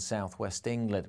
southwest England.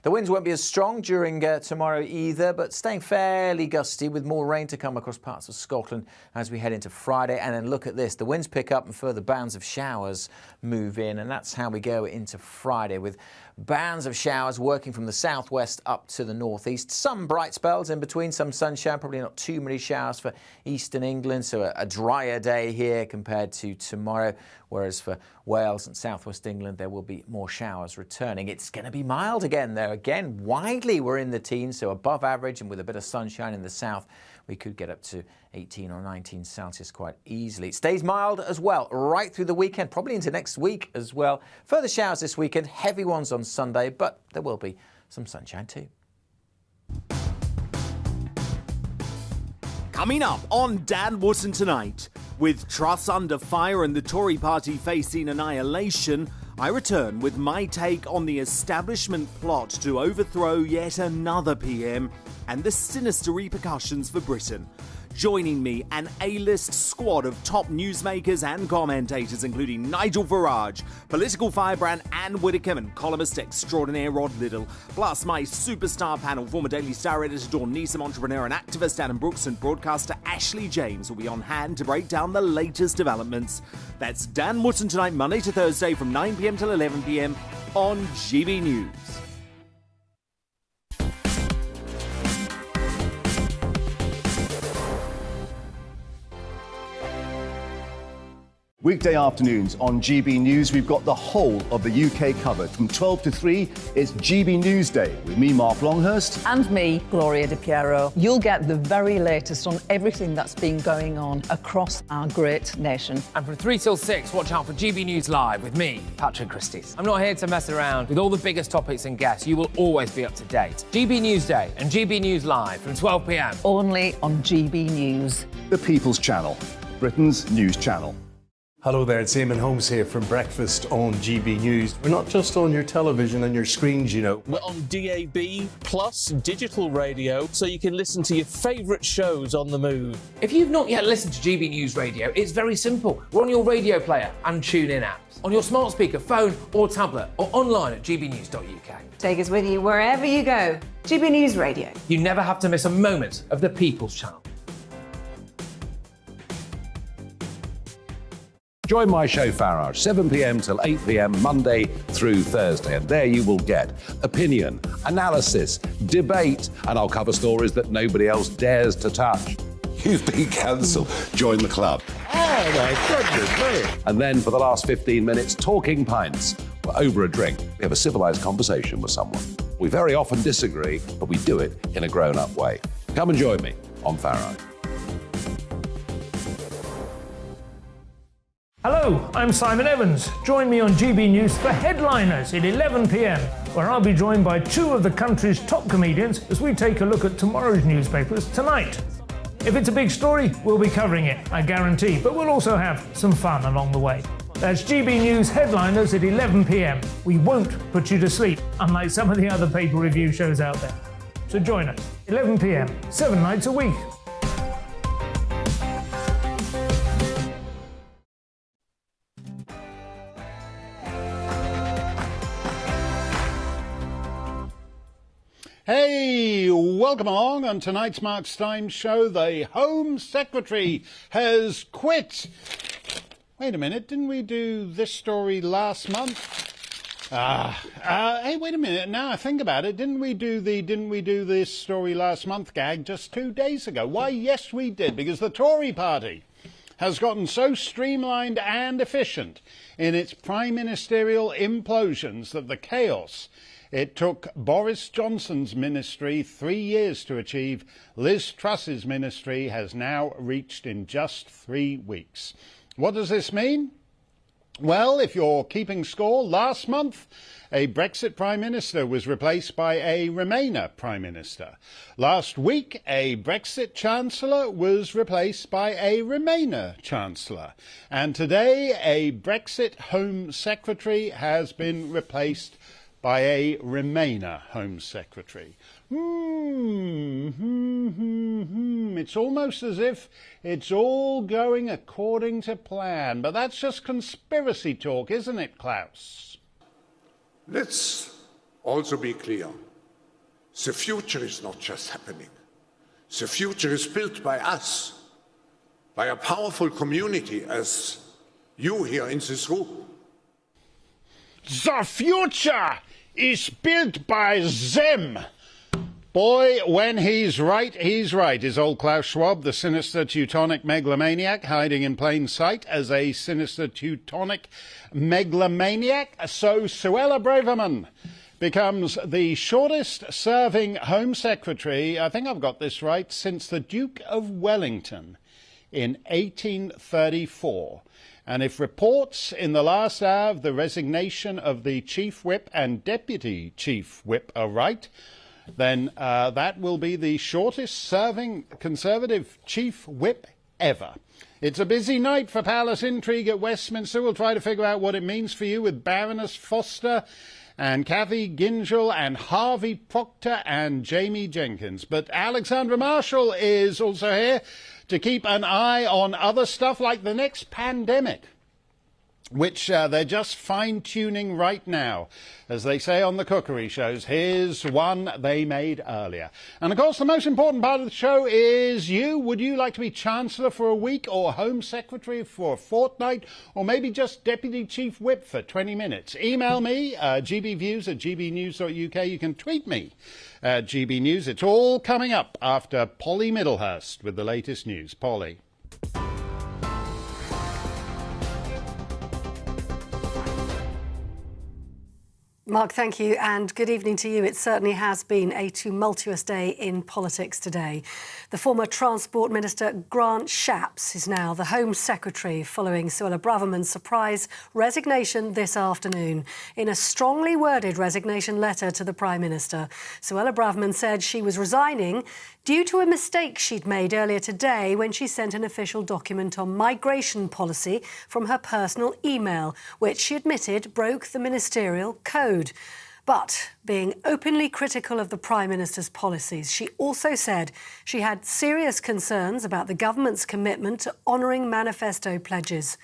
The winds won't be as strong during tomorrow either, but staying fairly gusty with more rain to come across parts of Scotland as we head into Friday. And then look at this, the winds pick up and further bands of showers move in, and that's how we go into Friday, with bands of showers working from the southwest up to the northeast. Some bright spells in between, some sunshine, probably not too many showers for eastern England, so a drier day here compared to tomorrow, whereas for Wales and southwest England there will be more showers returning. It's going to be mild again though. Again, widely we're in the teens, so above average, and with a bit of sunshine in the south we could get up to 18 or 19 Celsius quite easily. It stays mild as well right through the weekend, probably into next week as well. Further showers this weekend, heavy ones on Sunday, but there will be some sunshine too. Coming up on Dan Wootton tonight, with Truss under fire and the Tory party facing annihilation, I return with my take on the establishment plot to overthrow yet another PM and the sinister repercussions for Britain. Joining me, an A-list squad of top newsmakers and commentators, including Nigel Farage, political firebrand Anne Widdecombe, and columnist extraordinaire Rod Liddell, plus my superstar panel, former Daily Star editor Dawn Neeson, entrepreneur and activist Adam Brooks, and broadcaster Ashley James will be on hand to break down the latest developments. That's Dan Wootton tonight, Monday to Thursday from 9 p.m. till 11 p.m. on GB News. Weekday afternoons on GB News, we've got the whole of the UK covered. From 12 to 3, it's GB News Day with me, Mark Longhurst. And me, Gloria Di Piero. You'll get the very latest on everything that's been going on across our great nation. And from 3 till 6, watch out for GB News Live with me, Patrick Christys. I'm not here to mess around. With all the biggest topics and guests, you will always be up to date. GB News Day and GB News Live from 12 p.m. Only on GB News. The People's Channel, Britain's news channel. Hello there, it's Eamon Holmes here from Breakfast on GB News. We're not just on your television and your screens, you know. We're on DAB plus digital radio, so you can listen to your favourite shows on the move. If you've not yet listened to GB News Radio, it's very simple. We're on your radio player and TuneIn apps, on your smart speaker, phone or tablet, or online at gbnews.uk. Take us with you wherever you go. GB News Radio. You never have to miss a moment of the People's Channel. Join my show Farage, 7 p.m. till 8 p.m. Monday through Thursday. And there you will get opinion, analysis, debate, and I'll cover stories that nobody else dares to touch. You've been cancelled. Join the club. Oh my goodness me. And then for the last 15 minutes, talking pints. We're over a drink. We have a civilised conversation with someone. We very often disagree, but we do it in a grown-up way. Come and join me on Farage. Hello, I'm Simon Evans. Join me on GB News for Headliners at 11 p.m, where I'll be joined by two of the country's top comedians as we take a look at tomorrow's newspapers tonight. If it's a big story, we'll be covering it, I guarantee, but we'll also have some fun along the way. That's GB News Headliners at 11 p.m. We won't put you to sleep, unlike some of the other paper review shows out there. So join us, 11 p.m, 7 nights a week. Hey, welcome along on tonight's Mark Steyn show. The Home Secretary has quit. Wait a minute, didn't we do this story last month? Hey, wait a minute. Now I think about it, didn't we do this story last month gag just 2 days ago? Why, yes, we did, because the Tory party has gotten so streamlined and efficient in its prime ministerial implosions that the chaos it took Boris Johnson's ministry 3 years to achieve, Liz Truss's ministry has now reached in just 3 weeks. What does this mean? Well, if you're keeping score, last month a Brexit Prime Minister was replaced by a Remainer Prime Minister. Last week, a Brexit Chancellor was replaced by a Remainer Chancellor. And today, a Brexit Home Secretary has been replaced by a Remainer Home Secretary. It's almost as if it's all going according to plan. But that's just conspiracy talk, isn't it, Klaus? Let's also be clear. The future is not just happening. The future is built by us, by a powerful community as you here in this room. The future is built by them. Boy, when he's right, is old Klaus Schwab, the sinister Teutonic megalomaniac, hiding in plain sight as a sinister Teutonic megalomaniac. So Suella Braverman becomes the shortest-serving Home Secretary, I think I've got this right, since the Duke of Wellington in 1834. And if reports in the last hour of the resignation of the Chief Whip and Deputy Chief Whip are right, then that will be the shortest-serving Conservative Chief Whip ever. It's a busy night for palace intrigue at Westminster. We'll try to figure out what it means for you with Baroness Foster and Cathy Gingell and Harvey Proctor and Jamie Jenkins. But Alexandra Marshall is also here to keep an eye on other stuff like the next pandemic, which they're just fine-tuning right now. As they say on the cookery shows, here's one they made earlier. And, of course, the most important part of the show is you. Would you like to be Chancellor for a week or Home Secretary for a fortnight or maybe just Deputy Chief Whip for 20 minutes? Email me, gbviews@gbnews.uk. You can tweet me at gbnews. It's all coming up after Polly Middlehurst with the latest news. Polly. Mark, thank you, and good evening to you. It certainly has been a tumultuous day in politics today. The former Transport Minister Grant Shapps is now the Home Secretary following Suella Braverman's surprise resignation this afternoon. In a strongly worded resignation letter to the Prime Minister, Suella Braverman said she was resigning due to a mistake she'd made earlier today when she sent an official document on migration policy from her personal email, which she admitted broke the ministerial code. But being openly critical of the Prime Minister's policies, she also said she had serious concerns about the government's commitment to honouring manifesto pledges.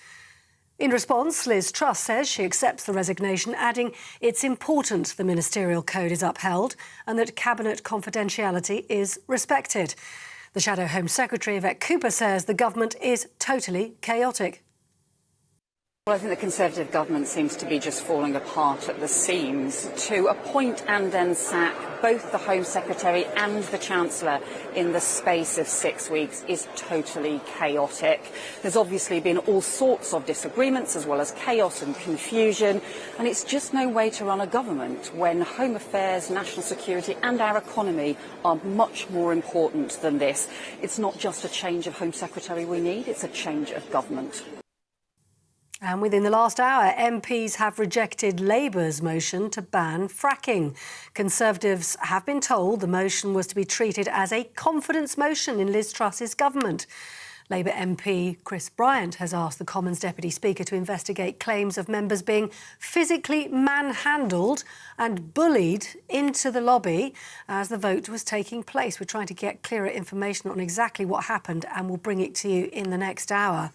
In response, Liz Truss says she accepts the resignation, adding it's important the ministerial code is upheld and that cabinet confidentiality is respected. The Shadow Home Secretary, Yvette Cooper, says the government is totally chaotic. Well, I think the Conservative government seems to be just falling apart at the seams. To appoint and then sack both the Home Secretary and the Chancellor in the space of 6 weeks is totally chaotic. There's obviously been all sorts of disagreements as well as chaos and confusion, and it's just no way to run a government when home affairs, national security and our economy are much more important than this. It's not just a change of Home Secretary we need, it's a change of government. And within the last hour, MPs have rejected Labour's motion to ban fracking. Conservatives have been told the motion was to be treated as a confidence motion in Liz Truss's government. Labour MP Chris Bryant has asked the Commons Deputy Speaker to investigate claims of members being physically manhandled and bullied into the lobby as the vote was taking place. We're trying to get clearer information on exactly what happened and we'll bring it to you in the next hour.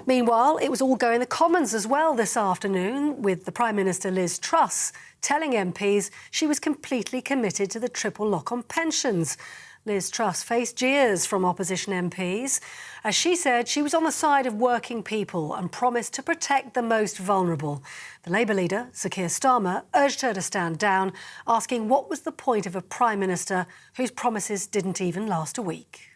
Meanwhile, it was all go in the Commons as well this afternoon, with the Prime Minister Liz Truss telling MPs she was completely committed to the triple lock on pensions. Liz Truss faced jeers from opposition MPs as she said she was on the side of working people and promised to protect the most vulnerable. The Labour leader, Sir Keir Starmer, urged her to stand down, asking what was the point of a Prime Minister whose promises didn't even last a week.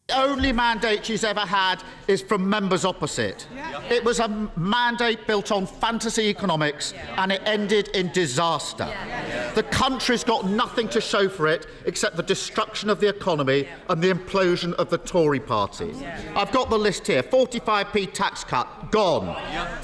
The only mandate she's ever had is from members opposite. It was a mandate built on fantasy economics and it ended in disaster. The country's got nothing to show for it except the destruction of the economy and the implosion of the Tory party. I've got the list here. 45p tax cut, gone.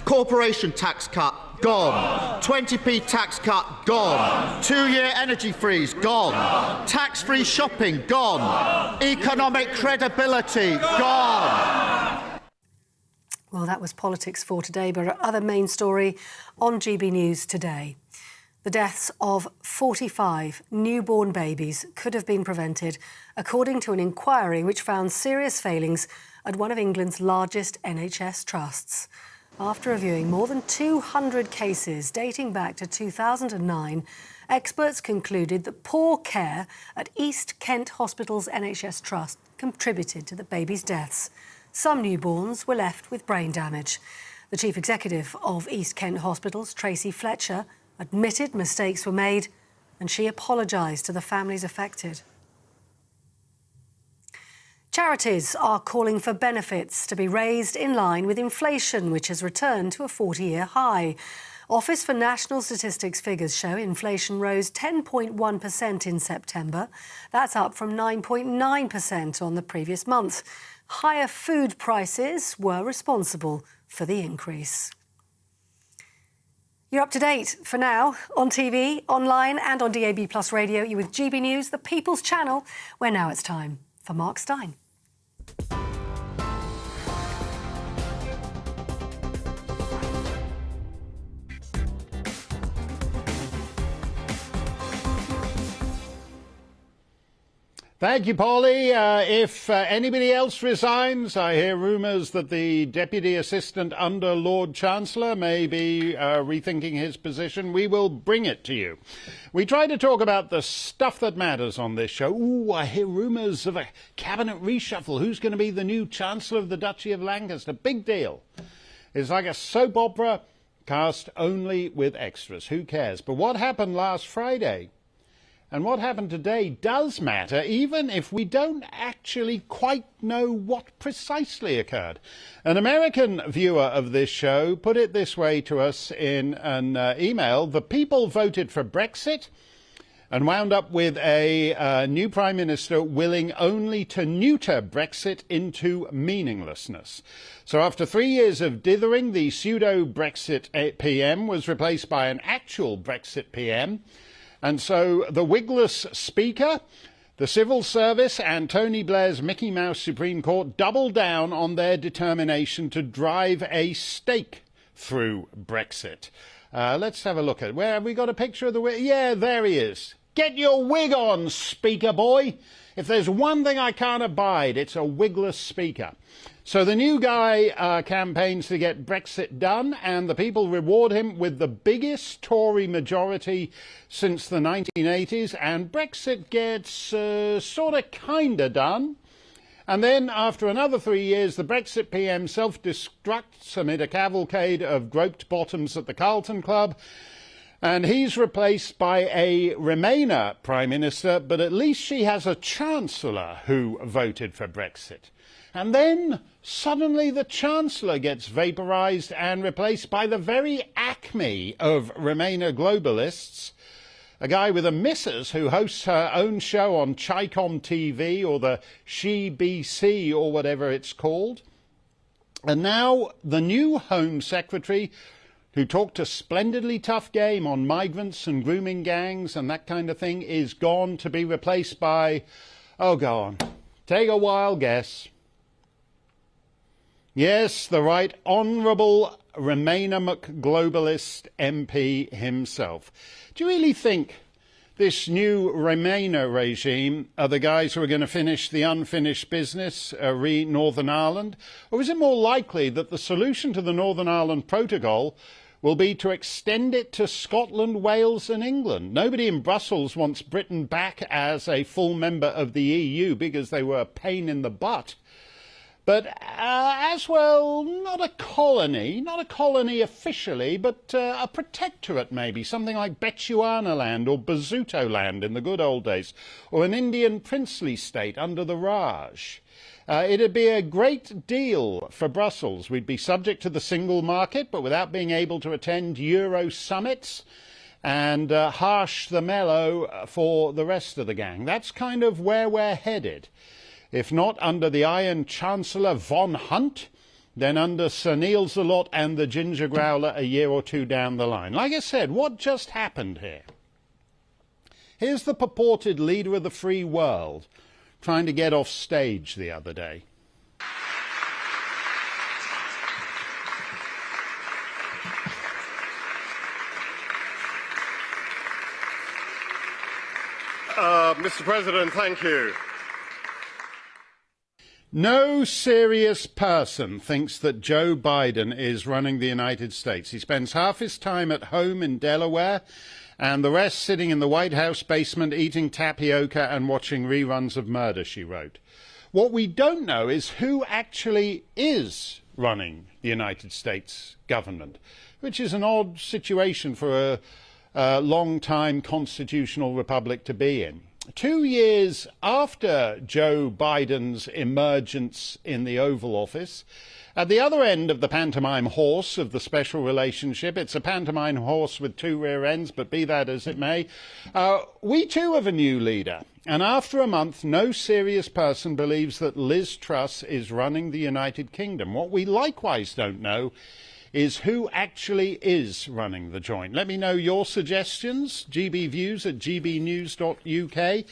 Corporation tax cut, gone. 20p tax cut, gone. 2-year energy freeze, gone. Tax-free shopping, gone. Economic credibility, gone. Well, that was politics for today, but our other main story on GB News today. The deaths of 45 newborn babies could have been prevented, according to an inquiry which found serious failings at one of England's largest NHS trusts. After reviewing more than 200 cases dating back to 2009, experts concluded that poor care at East Kent Hospital's NHS Trust contributed to the baby's deaths. Some newborns were left with brain damage. The chief executive of East Kent Hospitals, Tracy Fletcher, admitted mistakes were made and she apologised to the families affected. Charities are calling for benefits to be raised in line with inflation, which has returned to a 40-year high. Office for National Statistics figures show inflation rose 10.1% in September. That's up from 9.9% on the previous month. Higher food prices were responsible for the increase. You're up to date for now on TV, online and on DAB+ radio. You're with GB News, the People's Channel, where now it's time for Mark Steyn. Thank you, Polly. If anybody else resigns, I hear rumours that the Deputy Assistant under Lord Chancellor may be rethinking his position. We will bring it to you. We try to talk about the stuff that matters on this show. Ooh, I hear rumours of a cabinet reshuffle. Who's going to be the new Chancellor of the Duchy of Lancaster? Big deal. It's like a soap opera cast only with extras. Who cares? But what happened last Friday and what happened today does matter, even if we don't actually quite know what precisely occurred. An American viewer of this show put it this way to us in an email. The people voted for Brexit and wound up with a new Prime Minister willing only to neuter Brexit into meaninglessness. So after 3 years of dithering, the pseudo-Brexit PM was replaced by an actual Brexit PM. And so the wigless Speaker, the Civil Service and Tony Blair's Mickey Mouse Supreme Court doubled down on their determination to drive a stake through Brexit. Let's have a look at where have we got a picture of the wig? Yeah, there he is. Get your wig on, Speaker boy. If there's one thing I can't abide, it's a wigless Speaker. So the new guy campaigns to get Brexit done, and the people reward him with the biggest Tory majority since the 1980s, and Brexit gets sort of kind of done. And then, after another 3 years, the Brexit PM self-destructs amid a cavalcade of groped bottoms at the Carlton Club, and he's replaced by a Remainer Prime Minister, but at least she has a Chancellor who voted for Brexit. And then suddenly the Chancellor gets vaporised and replaced by the very acme of Remainer globalists, a guy with a missus who hosts her own show on Chicom TV or the She BC or whatever it's called. And now the new Home Secretary, who talked a splendidly tough game on migrants and grooming gangs and that kind of thing, is gone to be replaced by, oh, go on, take a wild guess. Yes, the Right Honourable Remainer McGlobalist MP himself. Do you really think this new Remainer regime are the guys who are going to finish the unfinished business, re Northern Ireland? Or is it more likely that the solution to the Northern Ireland Protocol will be to extend it to Scotland, Wales and England? Nobody in Brussels wants Britain back as a full member of the EU because they were a pain in the butt. But as well, not a colony officially, but a protectorate maybe, something like Bechuanaland or Basutoland in the good old days, or an Indian princely state under the Raj. It'd be a great deal for Brussels. We'd be subject to the single market, but without being able to attend Euro summits and harsh the mellow for the rest of the gang. That's kind of where we're headed. If not under the Iron Chancellor von Hunt, then under Sir Neil Zalot and the Ginger Growler a year or two down the line. Like I said, what just happened here? Here's the purported leader of the free world trying to get off stage the other day. Mr. President, thank you. No serious person thinks that Joe Biden is running the United States. He spends half his time at home in Delaware and the rest sitting in the White House basement eating tapioca and watching reruns of Murder, She Wrote. What we don't know is who actually is running the United States government, which is an odd situation for a long-time constitutional republic to be in. 2 years after Joe Biden's emergence in the Oval Office, at the other end of the pantomime horse of the special relationship, it's a pantomime horse with two rear ends, but be that as it may, we too have a new leader. And after a month, no serious person believes that Liz Truss is running the United Kingdom. What we likewise don't know is who actually is running the joint. Let me know your suggestions, gbviews@gbnews.uk.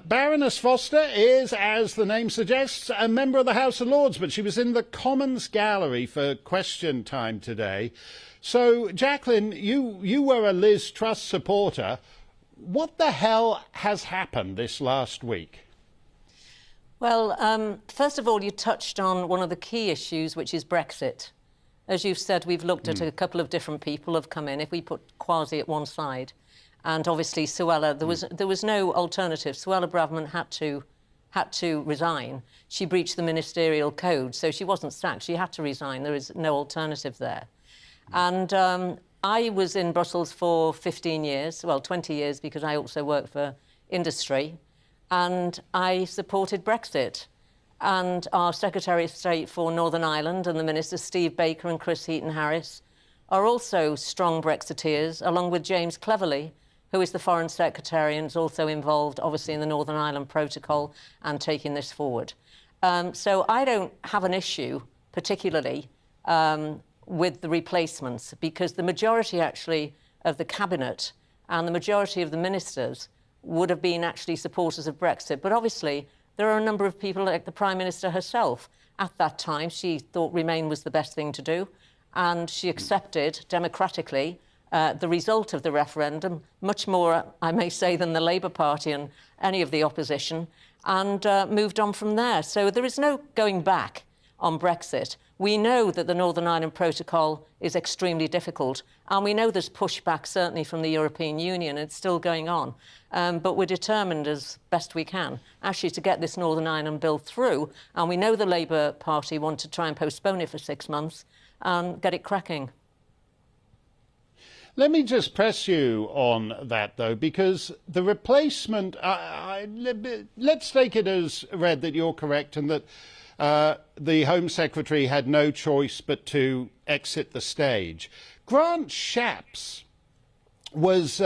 Baroness Foster is, as the name suggests, a member of the House of Lords, but she was in the Commons Gallery for question time today. So, Jacqueline, you were a Liz Truss supporter. What the hell has happened this last week? Well, first of all, you touched on one of the key issues, which is Brexit. As you've said, we've looked at a couple of different people have come in. If we put Kwasi at one side, and obviously Suella, there was no alternative. Suella Braverman had to resign. She breached the ministerial code, so she wasn't sacked. She had to resign. There is no alternative there. And I was in Brussels for 15 years, well, 20 years, because I also worked for industry, and I supported Brexit. And our Secretary of State for Northern Ireland and the Ministers, Steve Baker and Chris Heaton-Harris, are also strong Brexiteers, along with James Cleverly, who is the Foreign Secretary and is also involved, obviously, in the Northern Ireland Protocol and taking this forward. So I don't have an issue, particularly, with the replacements, because the majority, actually, of the Cabinet and the majority of the ministers would have been actually supporters of Brexit. But obviously, there are a number of people, like the Prime Minister herself. At that time, she thought Remain was the best thing to do, and she accepted democratically the result of the referendum, much more, I may say, than the Labour Party and any of the opposition, and moved on from there. So there is no going back on Brexit. We know that the Northern Ireland Protocol is extremely difficult, and we know there's pushback, certainly from the European Union. It's still going on. But we're determined as best we can, actually, to get this Northern Ireland bill through. And we know the Labour Party want to try and postpone it for 6 months and get it cracking. Let me just press you on that, though, because the replacement, let's take it as read that you're correct and that the Home Secretary had no choice but to exit the stage. Grant Shapps was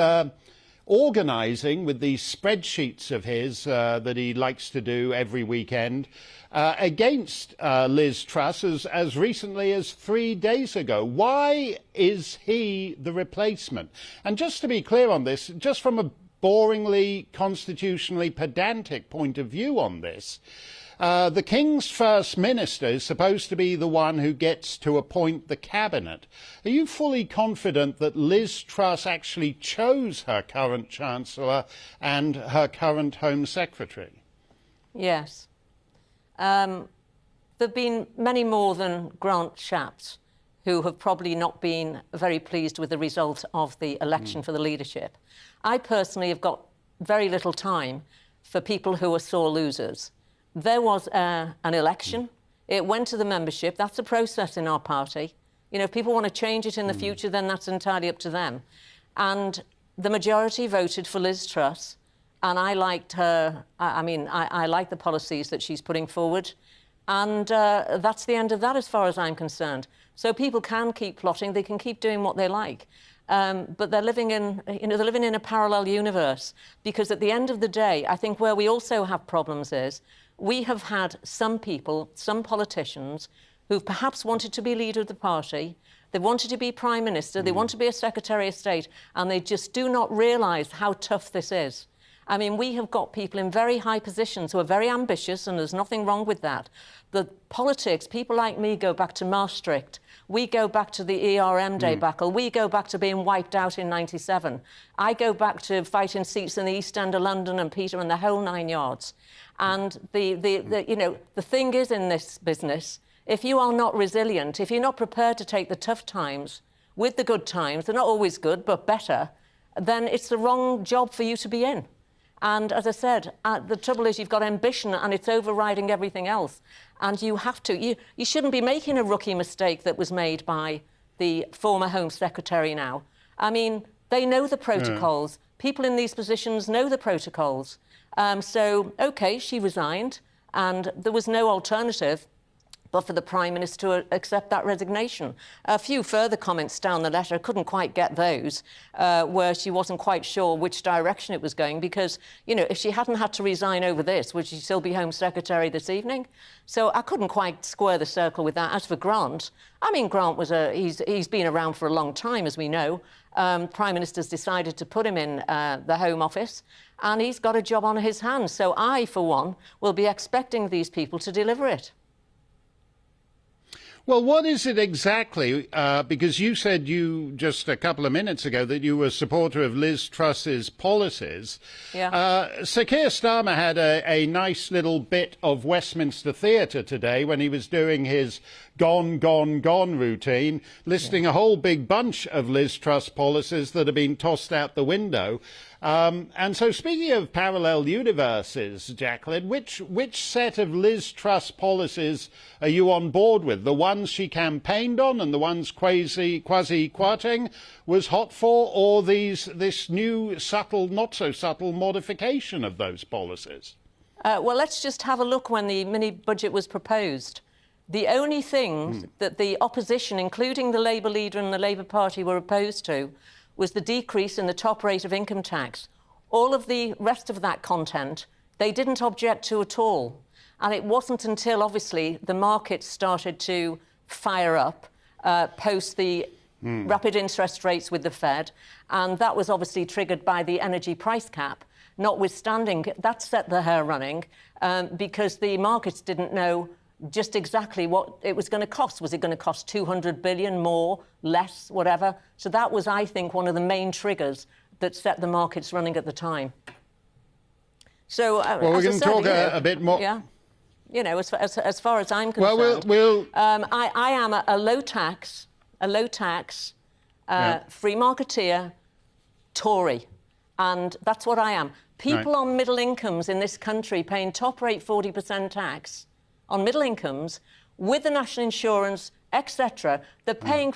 organising with these spreadsheets of his that he likes to do every weekend against Liz Truss as recently as 3 days ago. Why is he the replacement? And just to be clear on this, just from a boringly constitutionally pedantic point of view on this, the King's First Minister is supposed to be the one who gets to appoint the cabinet. Are you fully confident that Liz Truss actually chose her current Chancellor and her current Home Secretary? Yes. There have been many more than Grant Shapps who have probably not been very pleased with the result of the election for the leadership. I personally have got very little time for people who are sore losers. There was an election. It went to the membership. That's a process in our party. You know, if people want to change it in the future, then that's entirely up to them. And the majority voted for Liz Truss, and I liked her. I like the policies that she's putting forward. And that's the end of that as far as I'm concerned. So people can keep plotting. They can keep doing what they like. But they're living in, they're living in a parallel universe, because at the end of the day, I think where we also have problems is we have had some people, some politicians, who've perhaps wanted to be leader of the party, they wanted to be Prime Minister, they want to be a Secretary of State, and they just do not realise how tough this is. I mean, we have got people in very high positions who are very ambitious, and there's nothing wrong with that. The politics, people like me go back to Maastricht. We go back to the ERM debacle. We go back to being wiped out in '97. I go back to fighting seats in the East End of London and Peter and the whole 9 yards. And the thing is in this business, if you are not resilient, if you're not prepared to take the tough times with the good times, they're not always good, but better, then it's the wrong job for you to be in. And as I said, the trouble is you've got ambition and it's overriding everything else. And you have to, you shouldn't be making a rookie mistake that was made by the former Home Secretary now. I mean, they know the protocols. People in these positions know the protocols. So, OK, she resigned and there was no alternative but for the Prime Minister to accept that resignation. A few further comments down the letter, couldn't quite get those, where she wasn't quite sure which direction it was going because, you know, if she hadn't had to resign over this, would she still be Home Secretary this evening? So I couldn't quite square the circle with that. As for Grant, I mean, Grant was he's been around for a long time, as we know. Prime Minister's decided to put him in the Home Office, and he's got a job on his hands. So I, for one, will be expecting these people to deliver it. Well, what is it exactly? Because you said just a couple of minutes ago that you were a supporter of Liz Truss's policies. Yeah. Sir Keir Starmer had a nice little bit of Westminster Theatre today when he was doing his gone, gone, gone routine, listing a whole big bunch of Liz Truss policies that have been tossed out the window. And so speaking of parallel universes, Jacqueline, which set of Liz Truss policies are you on board with? The ones she campaigned on and the ones Kwasi Kwarteng was hot for, or this new subtle, not so subtle modification of those policies? Well, let's just have a look when the mini-budget was proposed. The only thing that the opposition, including the Labour leader and the Labour Party, were opposed to was the decrease in the top rate of income tax. All of the rest of that content, they didn't object to at all. And it wasn't until, obviously, the markets started to fire up post the rapid interest rates with the Fed, and that was obviously triggered by the energy price cap. Notwithstanding, that set the hair running because the markets didn't know just exactly what it was going to cost. Was it going to cost 200 billion, more, less, whatever? So that was, I think, one of the main triggers that set the markets running at the time. So, well, we're going to talk a bit more. Yeah. You know, as far as I'm concerned, I am a low tax, free marketeer Tory, and that's what I am. People on middle incomes in this country paying top rate 40% tax on middle incomes with the national insurance, etc., they're paying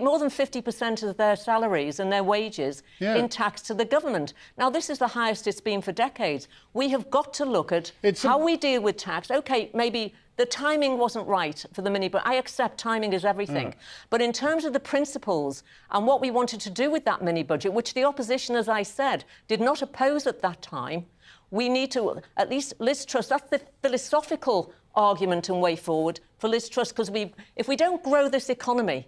more than 50% of their salaries and their wages in tax to the government. Now, this is the highest it's been for decades. We have got to look at how we deal with tax. OK, maybe the timing wasn't right for the mini, but I accept timing is everything. But in terms of the principles and what we wanted to do with that mini-budget, which the opposition, as I said, did not oppose at that time, we need to, at least Liz Truss, that's the philosophical argument and way forward for Liz Truss, because if we don't grow this economy,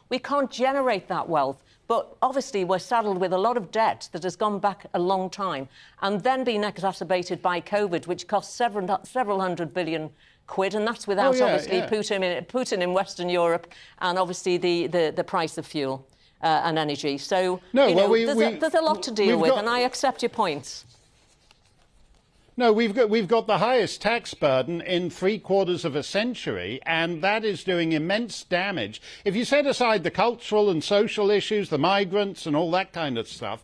we can't generate that wealth. But obviously we're saddled with a lot of debt that has gone back a long time and then been exacerbated by COVID, which cost several hundred billion quid, and that's without Putin in Western Europe and obviously the price of fuel and energy. So there's a lot to deal with, and I accept your points. No, we've got the highest tax burden in 3/4 of a century, and that is doing immense damage. If you set aside the cultural and social issues, the migrants and all that kind of stuff,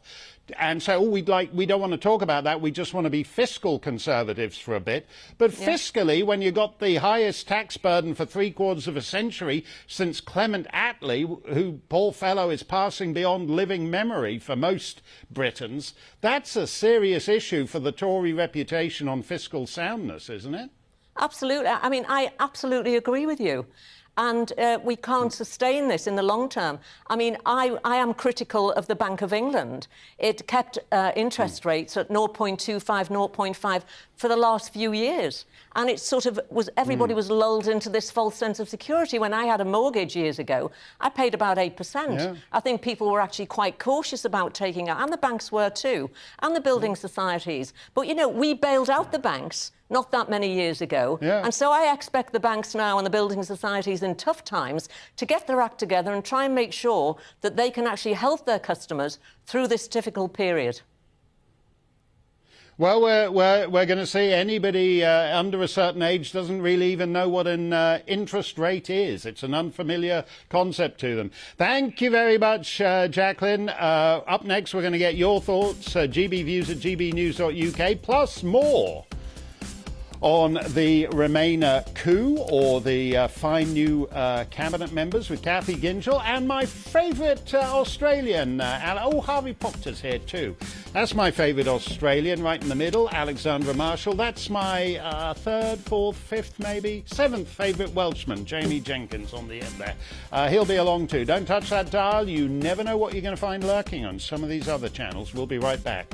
and say, we don't want to talk about that, we just want to be fiscal conservatives for a bit. But fiscally, when you got the highest tax burden for 3/4 of a century since Clement Attlee, who, poor fellow, is passing beyond living memory for most Britons, that's a serious issue for the Tory reputation on fiscal soundness, isn't it? Absolutely. I mean, I absolutely agree with you. and we can't sustain this in the long term. I mean, I am critical of the Bank of England. It kept interest rates at 0.25, 0.5 for the last few years. And it sort of was, everybody was lulled into this false sense of security. When I had a mortgage years ago, I paid about 8%. Yeah. I think people were actually quite cautious about taking out, and the banks were too, and the building societies. But, you know, we bailed out the banks not that many years ago. Yeah. And so I expect the banks now and the building societies in tough times to get their act together and try and make sure that they can actually help their customers through this difficult period. Well, we're going to see anybody under a certain age doesn't really even know what an interest rate is. It's an unfamiliar concept to them. Thank you very much, Jacqueline. Up next, we're going to get your thoughts, GB Views at gbnews.uk, plus more on the Remainer coup, or the fine new cabinet members with Kathy Gingell, and my favourite Australian, Harvey Proctor's here too. That's my favourite Australian, right in the middle, Alexandra Marshall. That's my third, fourth, fifth, maybe seventh favourite Welshman, Jamie Jenkins, on the end there. He'll be along too. Don't touch that dial. You never know what you're going to find lurking on some of these other channels. We'll be right back.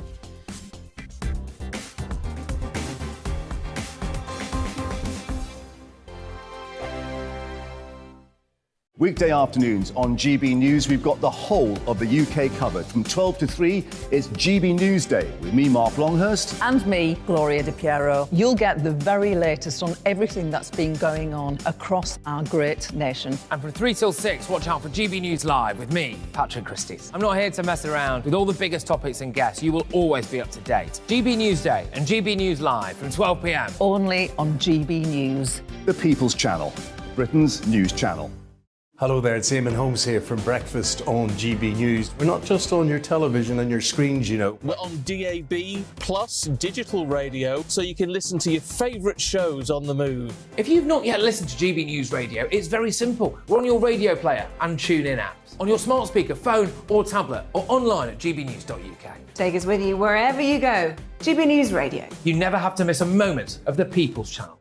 Weekday afternoons on GB News, we've got the whole of the UK covered. From 12 to 3, it's GB News Day with me, Mark Longhurst. And me, Gloria Di Piero. You'll get the very latest on everything that's been going on across our great nation. And from 3 till 6, watch out for GB News Live with me, Patrick Christys. I'm not here to mess around. With all the biggest topics and guests, you will always be up to date. GB News Day and GB News Live from 12 p.m. Only on GB News. The People's Channel, Britain's news channel. Hello there, it's Eamon Holmes here from Breakfast on GB News. We're not just on your television and your screens, you know. We're on DAB plus digital radio, so you can listen to your favourite shows on the move. If you've not yet listened to GB News Radio, it's very simple. We're on your radio player and tune-in apps, on your smart speaker, phone or tablet, or online at gbnews.uk. Take us with you wherever you go. GB News Radio. You never have to miss a moment of the People's Channel.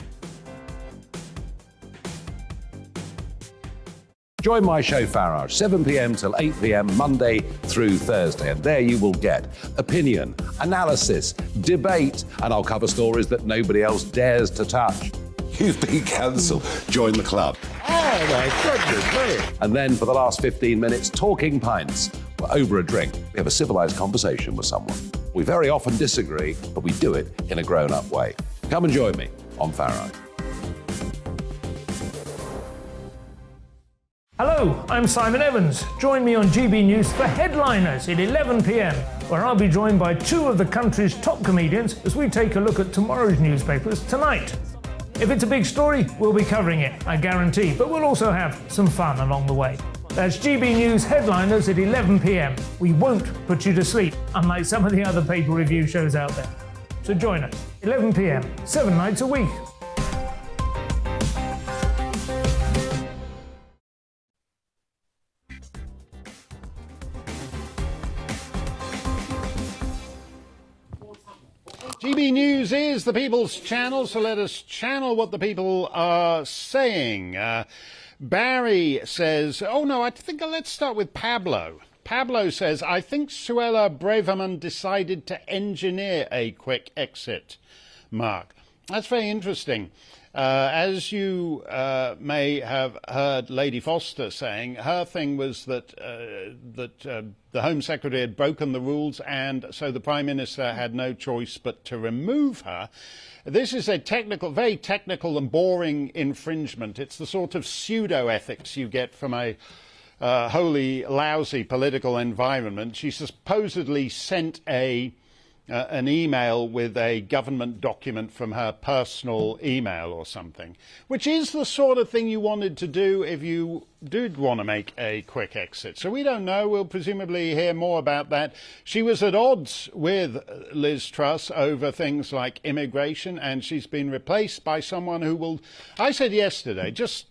Join my show Farage, 7 p.m. till 8 p.m. Monday through Thursday, and there you will get opinion, analysis, debate, and I'll cover stories that nobody else dares to touch. You've been cancelled. Join the club. Oh my goodness me. And then for the last 15 minutes, talking pints. We're over a drink. We have a civilised conversation with someone. We very often disagree, but we do it in a grown-up way. Come and join me on Farage. Hello, I'm Simon Evans. Join me on GB News for Headliners at 11 p.m, where I'll be joined by two of the country's top comedians as we take a look at tomorrow's newspapers tonight. If it's a big story, we'll be covering it, I guarantee, but we'll also have some fun along the way. That's GB News Headliners at 11 p.m. We won't put you to sleep, unlike some of the other paper review shows out there. So join us, 11 p.m, 7 nights a week. GB News is the People's Channel, so let us channel what the people are saying. Barry says, oh no, I think let's start with Pablo. Pablo says, I think Suella Braverman decided to engineer a quick exit. Mark, that's very interesting. As you may have heard Lady Foster saying, her thing was that the Home Secretary had broken the rules, and so the Prime Minister had no choice but to remove her. This is a very technical and boring infringement. It's the sort of pseudo-ethics you get from a wholly lousy political environment. She supposedly sent an email with a government document from her personal email or something, which is the sort of thing you wanted to do if you did want to make a quick exit. So we don't know. We'll presumably hear more about that. She was at odds with Liz Truss over things like immigration, and she's been replaced by someone who will, I said yesterday, just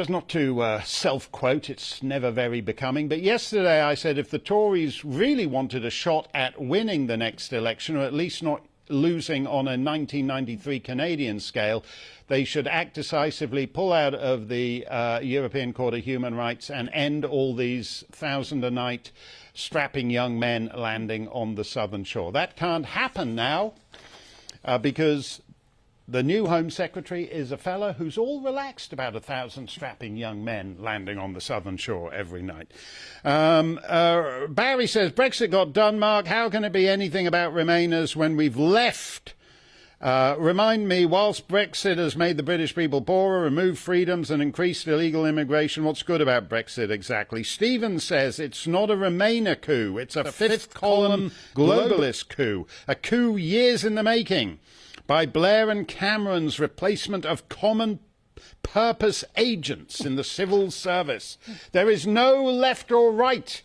not to self-quote, it's never very becoming, but yesterday I said if the Tories really wanted a shot at winning the next election, or at least not losing on a 1993 Canadian scale, they should act decisively, pull out of the European Court of Human Rights and end all these 1,000-a-night strapping young men landing on the southern shore. That can't happen now because the new Home Secretary is a fella who's all relaxed about 1,000 strapping young men landing on the southern shore every night. Barry says, Brexit got done, Mark. How can it be anything about Remainers when we've left? Remind me, whilst Brexit has made the British people poorer, removed freedoms and increased illegal immigration, what's good about Brexit exactly? Stephen says it's not a Remainer coup, it's a fifth-column globalist coup, a coup years in the making, by Blair and Cameron's replacement of common purpose agents in the civil service. There is no left or right.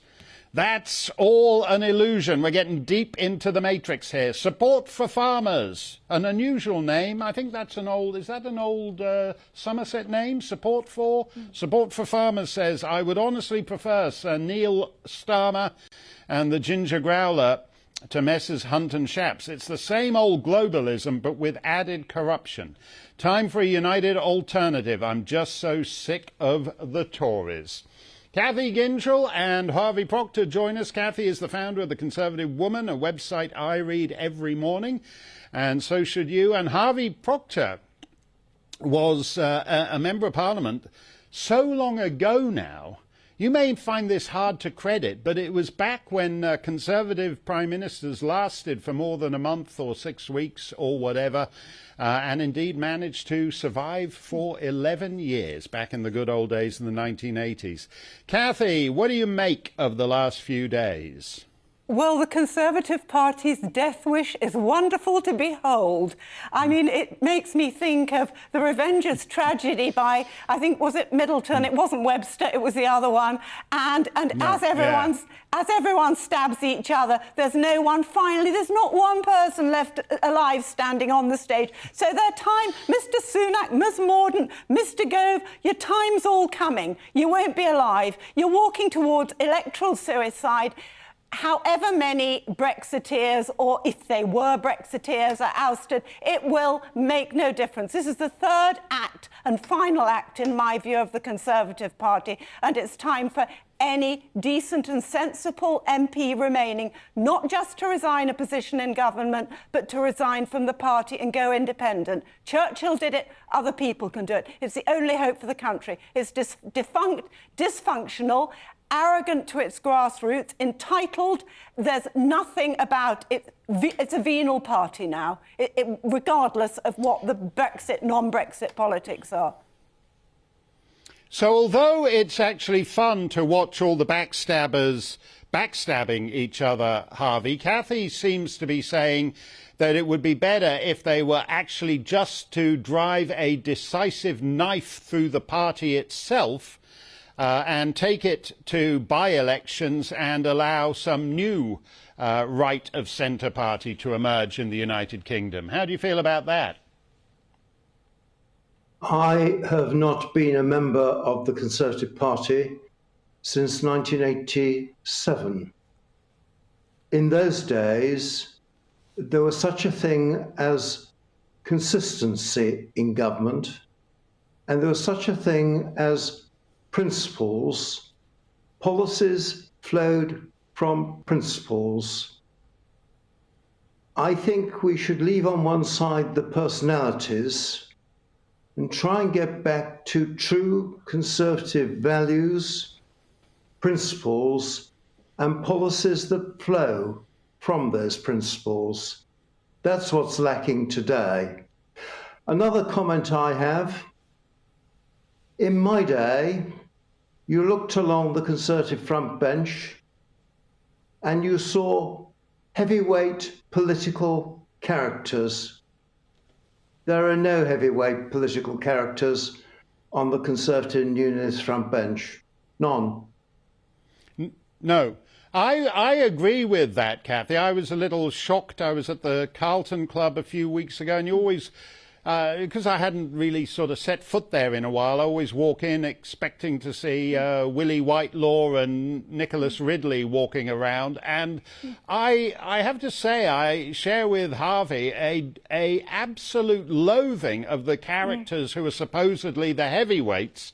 That's all an illusion. We're getting deep into the matrix here. Support for farmers, an unusual name. I think that's an old, is that an old Somerset name? Support for farmers says, I would honestly prefer Sir Neil Starmer and the Ginger Growler to Messrs Hunt and Shapps. It's the same old globalism, but with added corruption. Time for a united alternative. I'm just so sick of the Tories. Kathy Gintrell and Harvey Proctor join us. Kathy is the founder of The Conservative Woman, a website I read every morning, and so should you. And Harvey Proctor was a member of Parliament so long ago now. You may find this hard to credit, but it was back when Conservative Prime Ministers lasted for more than a month or 6 weeks or whatever, and indeed managed to survive for 11 years back in the good old days in the 1980s. Kathy, what do you make of the last few days? Well, the Conservative Party's death wish is wonderful to behold. I mean, it makes me think of the Revengers tragedy by, I think, was it Middleton? It wasn't Webster, it was the other one. And as everyone stabs each other, there's no one, finally, there's not one person left alive standing on the stage. So their time, Mr. Sunak, Ms. Mordaunt, Mr. Gove, your time's all coming. You won't be alive. You're walking towards electoral suicide. However many Brexiteers, or if they were Brexiteers, are ousted, it will make no difference. This is the third act and final act, in my view, of the Conservative Party, and it's time for any decent and sensible MP remaining, not just to resign a position in government, but to resign from the party and go independent. Churchill did it, other people can do it. It's the only hope for the country. It's dysfunctional, arrogant to its grassroots, entitled. There's nothing about it. It's a venal party now, regardless of what the Brexit, non-Brexit politics are. So although it's actually fun to watch all the backstabbers backstabbing each other, Harvey, Kathy seems to be saying that it would be better if they were actually just to drive a decisive knife through the party itself and take it to by-elections and allow some new right of centre party to emerge in the United Kingdom. How do you feel about that? I have not been a member of the Conservative Party since 1987. In those days, there was such a thing as consistency in government, and there was such a thing as principles. Policies flowed from principles. I think we should leave on one side the personalities and try and get back to true conservative values, principles, and policies that flow from those principles. That's what's lacking today. Another comment I have, in my day, you looked along the Conservative front bench and you saw heavyweight political characters. There are no heavyweight political characters on the Conservative and Unionist front bench. None. No. I agree with that, Kathy. I was a little shocked. I was at the Carlton Club a few weeks ago, and you always because I hadn't really sort of set foot there in a while. I always walk in expecting to see Willie Whitelaw and Nicholas Ridley walking around, and I have to say I share with Harvey a absolute loathing of the characters who are supposedly the heavyweights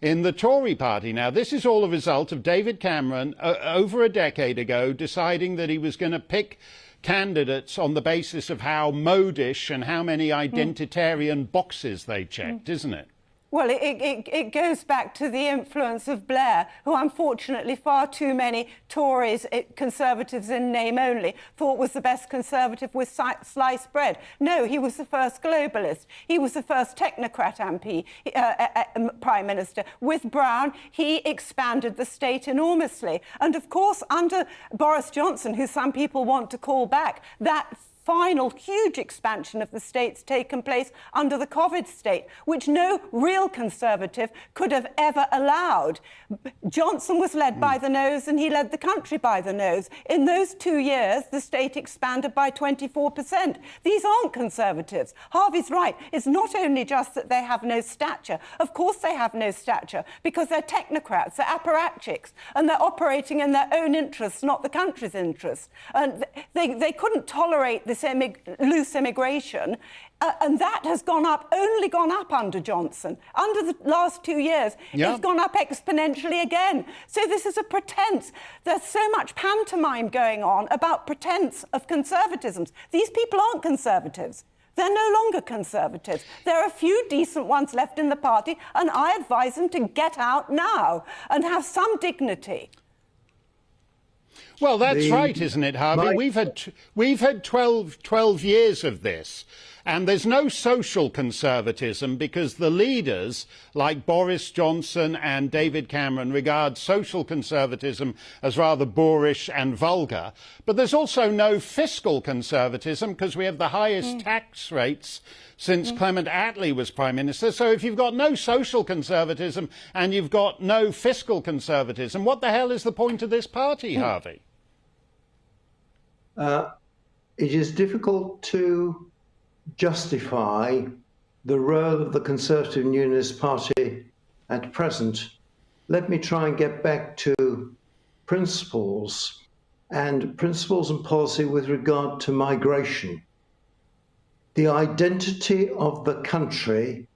in the Tory party. Now, this is all a result of David Cameron over a decade ago deciding that he was going to pick candidates on the basis of how modish and how many identitarian boxes they checked, isn't it? Well, it goes back to the influence of Blair, who unfortunately far too many Tories, Conservatives in name only, thought was the best Conservative with sliced bread. No, he was the first globalist. He was the first technocrat MP, Prime Minister. With Brown, he expanded the state enormously. And of course, under Boris Johnson, who some people want to call back, that final huge expansion of the state's taken place under the COVID state, which no real Conservative could have ever allowed. Johnson was led by the nose and he led the country by the nose. In those 2 years, the state expanded by 24%. These aren't Conservatives. Harvey's right. It's not only just that they have no stature. Of course they have no stature, because they're technocrats, they're apparatchiks, and they're operating in their own interests, not the country's interests. And they couldn't tolerate this loose immigration, and that has only gone up under Johnson. Under the last 2 years, it's gone up exponentially again. So this is a pretense. There's so much pantomime going on about pretense of conservatism. These people aren't Conservatives. They're no longer Conservatives. There are a few decent ones left in the party, and I advise them to get out now and have some dignity. Well, that's right, isn't it, Harvey? We've had 12 years of this, and there's no social conservatism because the leaders, like Boris Johnson and David Cameron, regard social conservatism as rather boorish and vulgar. But there's also no fiscal conservatism because we have the highest tax rates since Clement Attlee was Prime Minister. So if you've got no social conservatism and you've got no fiscal conservatism, what the hell is the point of this party, Harvey? It is difficult to justify the role of the Conservative and Unionist Party at present. Let me try and get back to principles and policy with regard to migration. The identity of the country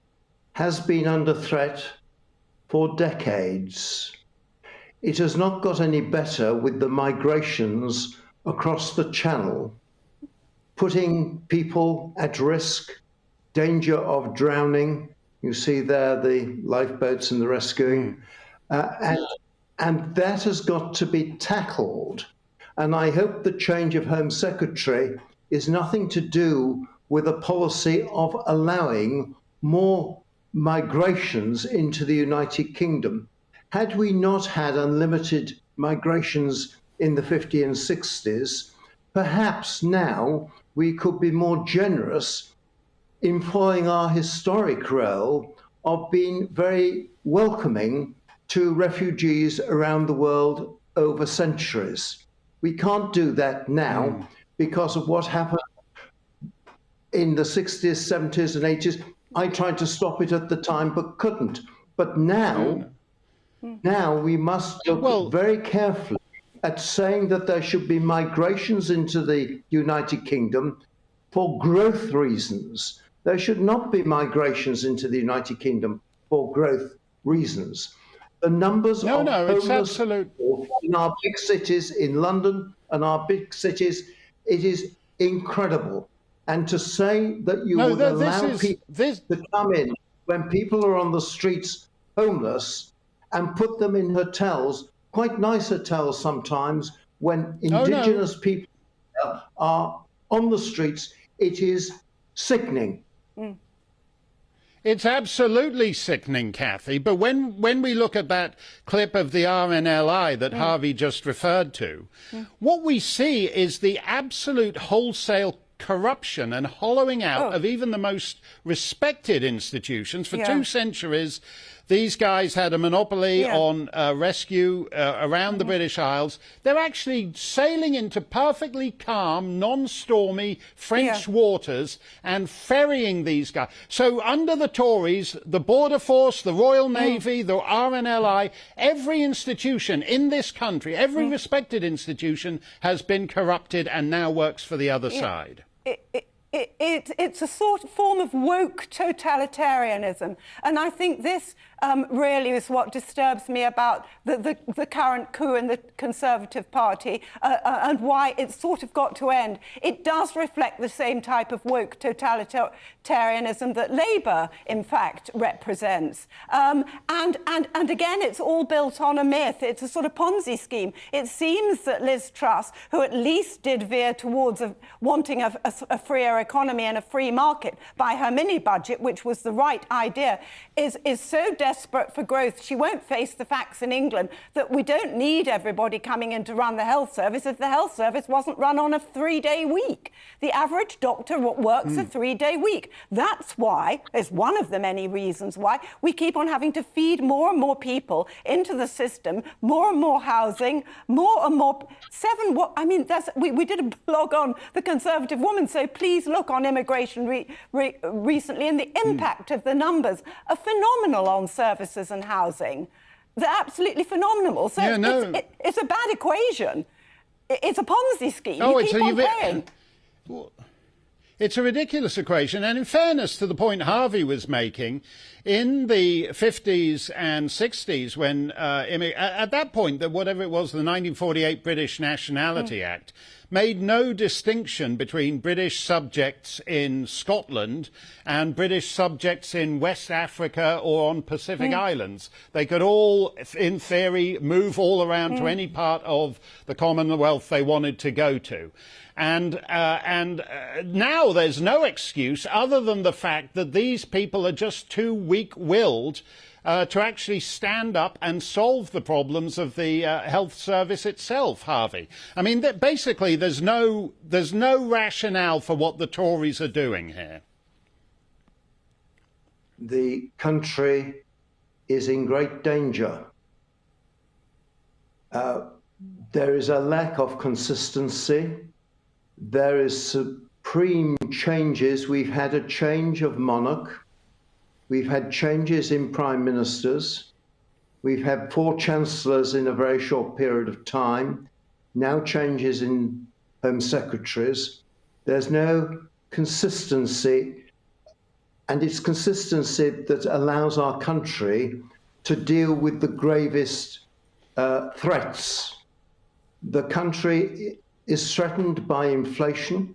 has been under threat for decades. It has not got any better with the migrations across the Channel, putting people at risk, danger of drowning. You see there the lifeboats and the rescuing. And that has got to be tackled. And I hope the change of Home Secretary is nothing to do with a policy of allowing more migrations into the United Kingdom. Had we not had unlimited migrations in the 50s and 60s, perhaps now we could be more generous, employing our historic role of being very welcoming to refugees around the world over centuries. We can't do that now because of what happened in the 60s, 70s and 80s. I tried to stop it at the time but couldn't. But now we must look very carefully at saying that there should be migrations into the United Kingdom for growth reasons. There should not be migrations into the United Kingdom for growth reasons. The numbers of homeless people in our big cities, in London and our big cities, it is incredible. And to say that you would allow people to come in when people are on the streets homeless and put them in hotels, quite nice hotels sometimes, when indigenous people are on the streets, it is sickening. It's absolutely sickening, Kathy. But when we look at that clip of the RNLI that Harvey just referred to, what we see is the absolute wholesale corruption and hollowing out of even the most respected institutions. For 2 centuries, these guys had a monopoly on rescue around the British Isles. They're actually sailing into perfectly calm, non-stormy French waters and ferrying these guys. So under the Tories, the Border Force, the Royal Navy, the RNLI, every institution in this country, every respected institution has been corrupted and now works for the other side. It's a sort of form of woke totalitarianism, and I think this really is what disturbs me about the current coup in the Conservative Party and why it's sort of got to end. It does reflect the same type of woke totalitarianism that Labour, in fact, represents. And again, it's all built on a myth. It's a sort of Ponzi scheme. It seems that Liz Truss, who at least did veer towards wanting a freer economy and a free market by her mini-budget, which was the right idea, is so desperate for growth. She won't face the facts in England that we don't need everybody coming in to run the health service if the health service wasn't run on a 3-day week. The average doctor works a 3-day week. That's why, it's one of the many reasons why, we keep on having to feed more and more people into the system, more and more housing, more and more... We did a blog on the Conservative Woman, so please look on immigration recently, and the impact of the numbers are phenomenal on services and housing. They're absolutely phenomenal. So it's a bad equation. It's a Ponzi scheme. Oh, you keep on paying. It's a ridiculous equation. And in fairness to the point Harvey was making, in the 50s and 60s, when at that point, whatever it was, the 1948 British Nationality Act made no distinction between British subjects in Scotland and British subjects in West Africa or on Pacific Islands. They could all, in theory, move all around to any part of the Commonwealth they wanted to go to. And now there's no excuse other than the fact that these people are just too weak-willed to actually stand up and solve the problems of the health service itself, Harvey. I mean, basically, there's no rationale for what the Tories are doing here. The country is in great danger. There is a lack of consistency. There is supreme changes. We've had a change of monarch. We've had changes in prime ministers. We've had 4 chancellors in a very short period of time. Now changes in home secretaries. There's no consistency, and it's consistency that allows our country to deal with the gravest threats. The country is threatened by inflation.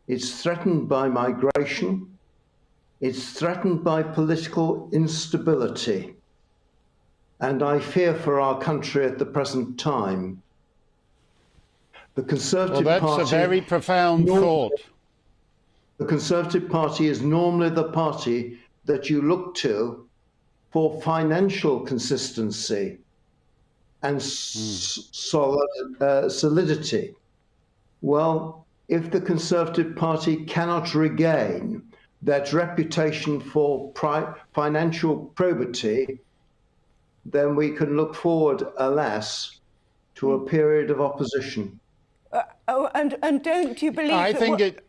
It's threatened by migration. It's threatened by political instability. And I fear for our country at the present time. The Conservative Party... Well, that's a very profound thought. The Conservative Party is normally the party that you look to for financial consistency and solidity. Well, if the Conservative Party cannot regain that reputation for financial probity, then we can look forward, alas, to a period of opposition. And don't you believe I think it...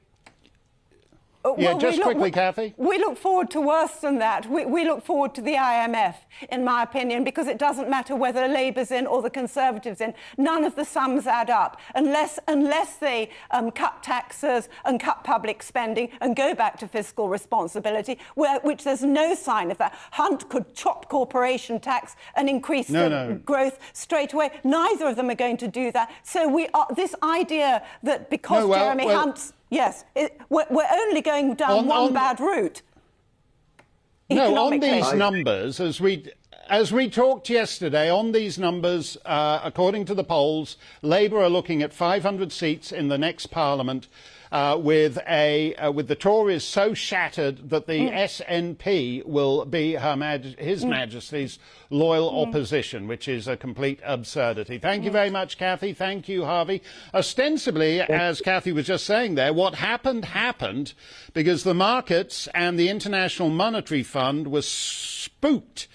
Well, just quickly, Cathy. We look forward to worse than that. We look forward to the IMF, in my opinion, because it doesn't matter whether Labour's in or the Conservatives in. None of the sums add up unless they cut taxes and cut public spending and go back to fiscal responsibility, which there's no sign of that. Hunt could chop corporation tax and increase growth straight away. Neither of them are going to do that. So this idea that because Jeremy Hunt's... Yes, we're only going down one bad route. No, on these numbers, as we talked yesterday, on these numbers, according to the polls, Labour are looking at 500 seats in the next Parliament, with the Tories so shattered that the SNP will be His Majesty's loyal opposition, which is a complete absurdity. Thank you very much, Cathy. Thank you, Harvey. Ostensibly, as Cathy was just saying there, what happened because the markets and the International Monetary Fund were spooked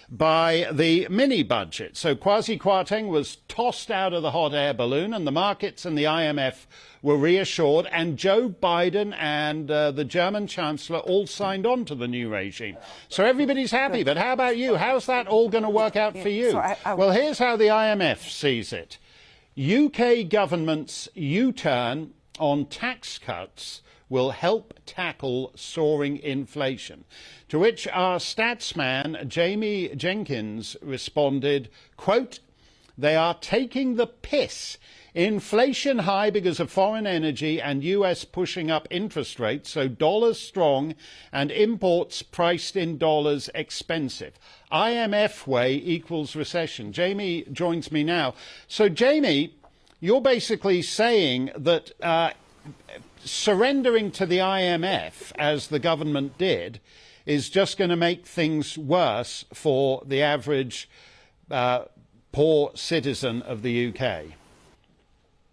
by the mini budget. So Kwasi Kwarteng was tossed out of the hot air balloon, and the markets and the IMF were reassured, and Joe Biden and the German Chancellor all signed on to the new regime. So everybody's happy. But how about you? How's that all going to work out for you? Well, here's how the IMF sees it. UK government's U-turn on tax cuts will help tackle soaring inflation. To which our statsman, Jamie Jenkins, responded, quote, "They are taking the piss. Inflation high because of foreign energy and US pushing up interest rates, so dollars strong and imports priced in dollars expensive. IMF way equals recession." Jamie joins me now. So, Jamie, you're basically saying that surrendering to the IMF, as the government did, is just going to make things worse for the average poor citizen of the UK.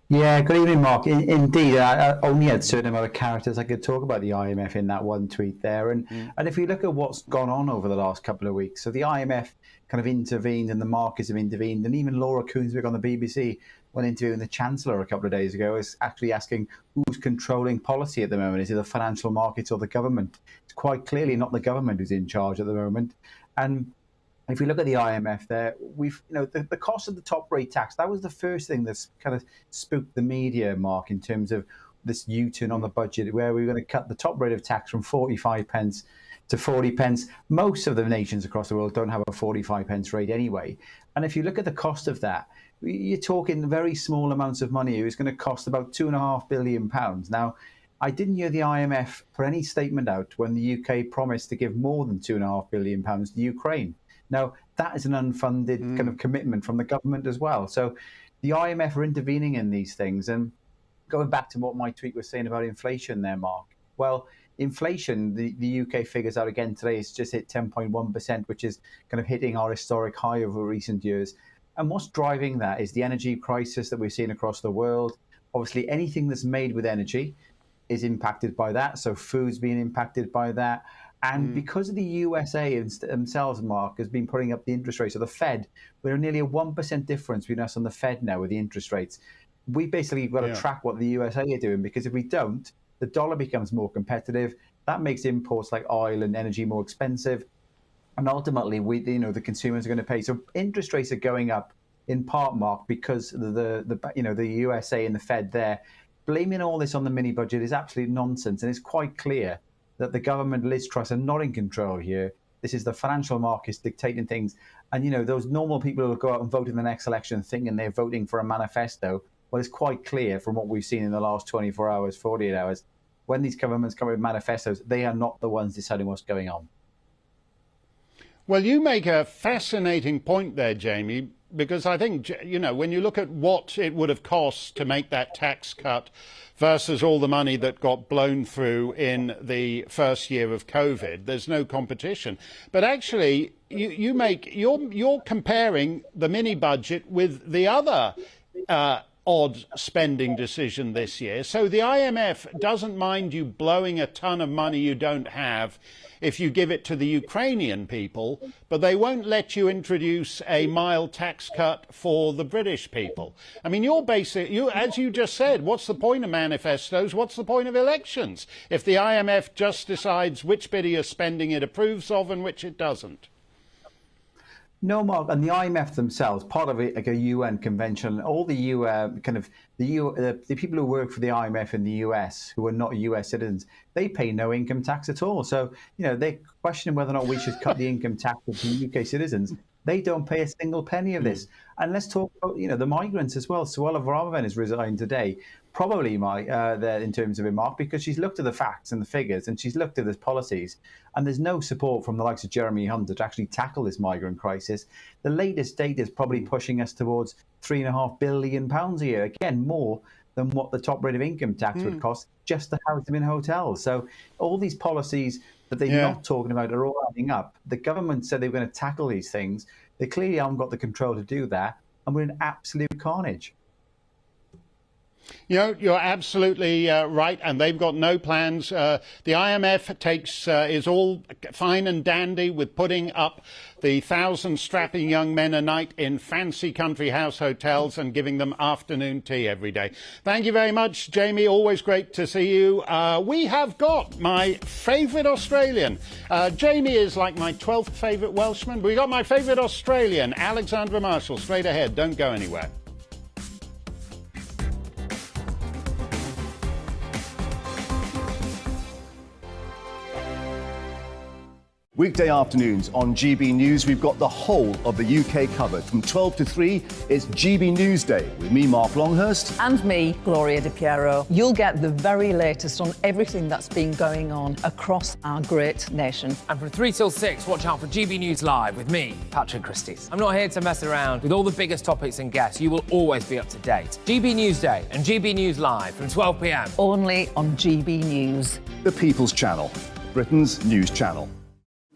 Yeah, good evening, Mark. Indeed, I only had a certain amount of characters I could talk about the IMF in that one tweet there. And if you look at what's gone on over the last couple of weeks, so the IMF kind of intervened and the markets have intervened, and even Laura Koonsberg on the BBC, when interviewing the Chancellor a couple of days ago, is actually asking who's controlling policy at the moment. Is it the financial markets or the government? It's quite clearly not the government who's in charge at the moment. And if you look at the IMF there, the cost of the top rate tax, that was the first thing that's kind of spooked the media, Mark, in terms of this U-turn on the budget, where we're going to cut the top rate of tax from 45 pence to 40 pence. Most of the nations across the world don't have a 45 pence rate anyway. And if you look at the cost of that, you're talking very small amounts of money. It's going to cost about £2.5 billion. Now, I didn't hear the IMF put any statement out when the UK promised to give more than £2.5 billion to Ukraine. Now, that is an unfunded kind of commitment from the government as well. So the IMF are intervening in these things. And going back to what my tweet was saying about inflation there, Mark, well, inflation, the UK figures out again today, it's just hit 10.1%, which is kind of hitting our historic high over recent years. And what's driving that is the energy crisis that we've seen across the world. Obviously, anything that's made with energy is impacted by that. So food's being impacted by that. And because of the USA themselves, Mark, has been putting up the interest rates, so the Fed, we're nearly a 1% difference between us and the Fed now with the interest rates. We basically got to track what the USA are doing, because if we don't, the dollar becomes more competitive. That makes imports like oil and energy more expensive. And ultimately, the consumers are going to pay. So interest rates are going up in part, Mark, because the USA and the Fed there. Blaming all this on the mini budget is absolute nonsense. And it's quite clear that the government, Liz Truss, are not in control here. This is the financial markets dictating things. And, those normal people who will go out and vote in the next election thinking they're voting for a manifesto, well, it's quite clear from what we've seen in the last 24 hours, 48 hours, when these governments come with manifestos, they are not the ones deciding what's going on. Well, you make a fascinating point there, Jamie, because I think, when you look at what it would have cost to make that tax cut versus all the money that got blown through in the first year of COVID, there's no competition. But actually, you're comparing the mini budget with the other odd spending decision this year. So the IMF doesn't mind you blowing a ton of money you don't have if you give it to the Ukrainian people, but they won't let you introduce a mild tax cut for the British people. I mean, as you just said, what's the point of manifestos? What's the point of elections if the IMF just decides which bit of your spending it approves of and which it doesn't? No, Mark, and the IMF themselves, part of it, like a UN convention, all the the people who work for the IMF in the US who are not US citizens, they pay no income tax at all. So, they're questioning whether or not we should cut the income tax of the UK citizens. They don't pay a single penny of this. And let's talk about, the migrants as well. Suella Braverman has resigned today, probably in terms of it, Mark, because she's looked at the facts and the figures and she's looked at the policies, and there's no support from the likes of Jeremy Hunt to actually tackle this migrant crisis. The latest data is probably pushing us towards £3.5 billion a year, again, more than what the top rate of income tax would cost just to house them in hotels. So all these policies that they're not talking about are all adding up. The government said they were going to tackle these things. They clearly haven't got the control to do that, and we're in absolute carnage. You know, you're absolutely right, and they've got no plans. The IMF is all fine and dandy with putting up the 1,000 strapping young men a night in fancy country house hotels and giving them afternoon tea every day. Thank you very much, Jamie. Always great to see you. We have got my favourite Australian. Jamie is like my 12th favourite Welshman. We got my favourite Australian, Alexandra Marshall. Straight ahead. Don't go anywhere. Weekday afternoons on GB News, we've got the whole of the UK covered. From 12 to 3, it's GB News Day with me, Mark Longhurst. And me, Gloria Di Piero. You'll get the very latest on everything that's been going on across our great nation. And from 3 till 6, watch out for GB News Live with me, Patrick Christys. I'm not here to mess around. With all the biggest topics and guests, you will always be up to date. GB News Day and GB News Live from 12 p.m. Only on GB News. The People's Channel, Britain's news channel.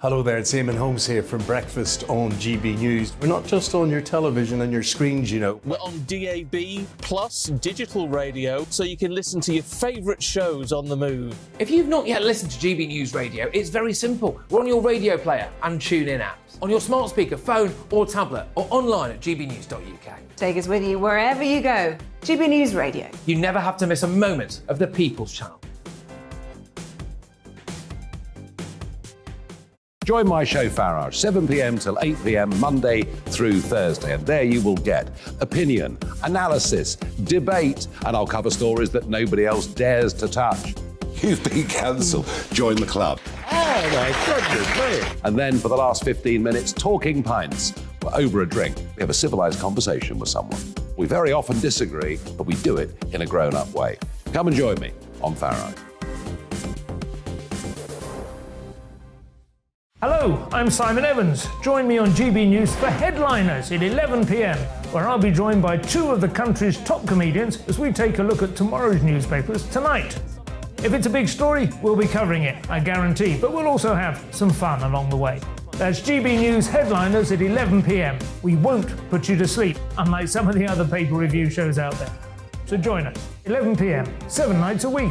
Hello there, it's Eamon Holmes here from Breakfast on GB News. We're not just on your television and your screens, you know. We're on DAB plus digital radio, so you can listen to your favourite shows on the move. If you've not yet listened to GB News Radio, it's very simple. We're on your radio player and TuneIn apps, on your smart speaker, phone or tablet, or online at gbnews.uk. Take us with you wherever you go. GB News Radio. You never have to miss a moment of the People's Channel. Join my show Farage, 7 p.m. till 8 p.m. Monday through Thursday. And there you will get opinion, analysis, debate, and I'll cover stories that nobody else dares to touch. You've been cancelled. Join the club. Oh my goodness me. And then for the last 15 minutes, talking pints. We're over a drink. We have a civilised conversation with someone. We very often disagree, but we do it in a grown-up way. Come and join me on Farage. Hello, I'm Simon Evans. Join me on GB News for Headliners at 11 p.m, where I'll be joined by two of the country's top comedians as we take a look at tomorrow's newspapers tonight. If it's a big story, we'll be covering it, I guarantee, but we'll also have some fun along the way. That's GB News Headliners at 11 p.m. We won't put you to sleep, unlike some of the other paper review shows out there. So join us, 11 p.m, 7 nights a week.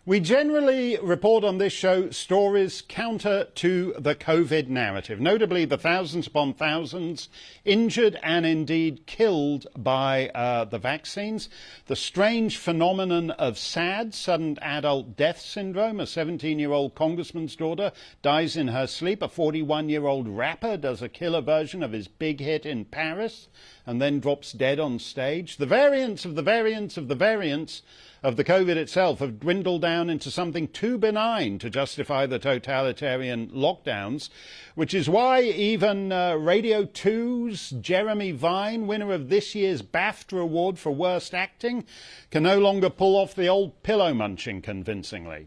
We generally report on this show stories counter to the COVID narrative, notably the thousands upon thousands injured and indeed killed by the vaccines, the strange phenomenon of SAD, sudden adult death syndrome. A 17-year-old congressman's daughter dies in her sleep. A 41-year-old rapper does a killer version of his big hit in Paris and then drops dead on stage. The variants of the variants of the variants of the COVID itself have dwindled down into something too benign to justify the totalitarian lockdowns, which is why even Radio 2's Jeremy Vine, winner of this year's BAFTA Award for Worst Acting, can no longer pull off the old pillow munching convincingly.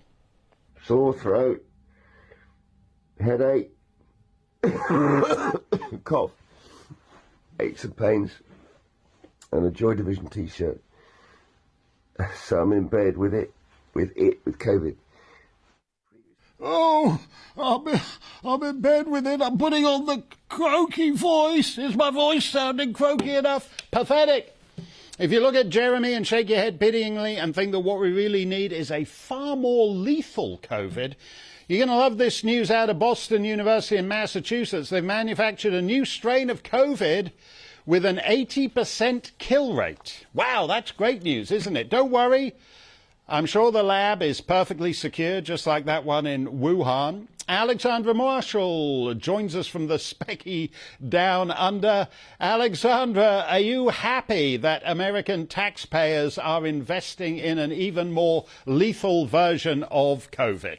Sore throat, headache, cough, aches and pains, and a Joy Division t-shirt. So I'm in bed with COVID. Oh, I'm in bed with it. I'm putting on the croaky voice. Is my voice sounding croaky enough? Pathetic. If you look at Jeremy and shake your head pityingly and think that what we really need is a far more lethal COVID, you're going to love this news out of Boston University in Massachusetts. They've manufactured a new strain of COVID with an 80% kill rate. Wow, that's great news, isn't it? Don't worry. I'm sure the lab is perfectly secure, just like that one in Wuhan. Alexandra Marshall joins us from the specky down under. Alexandra, are you happy that American taxpayers are investing in an even more lethal version of COVID?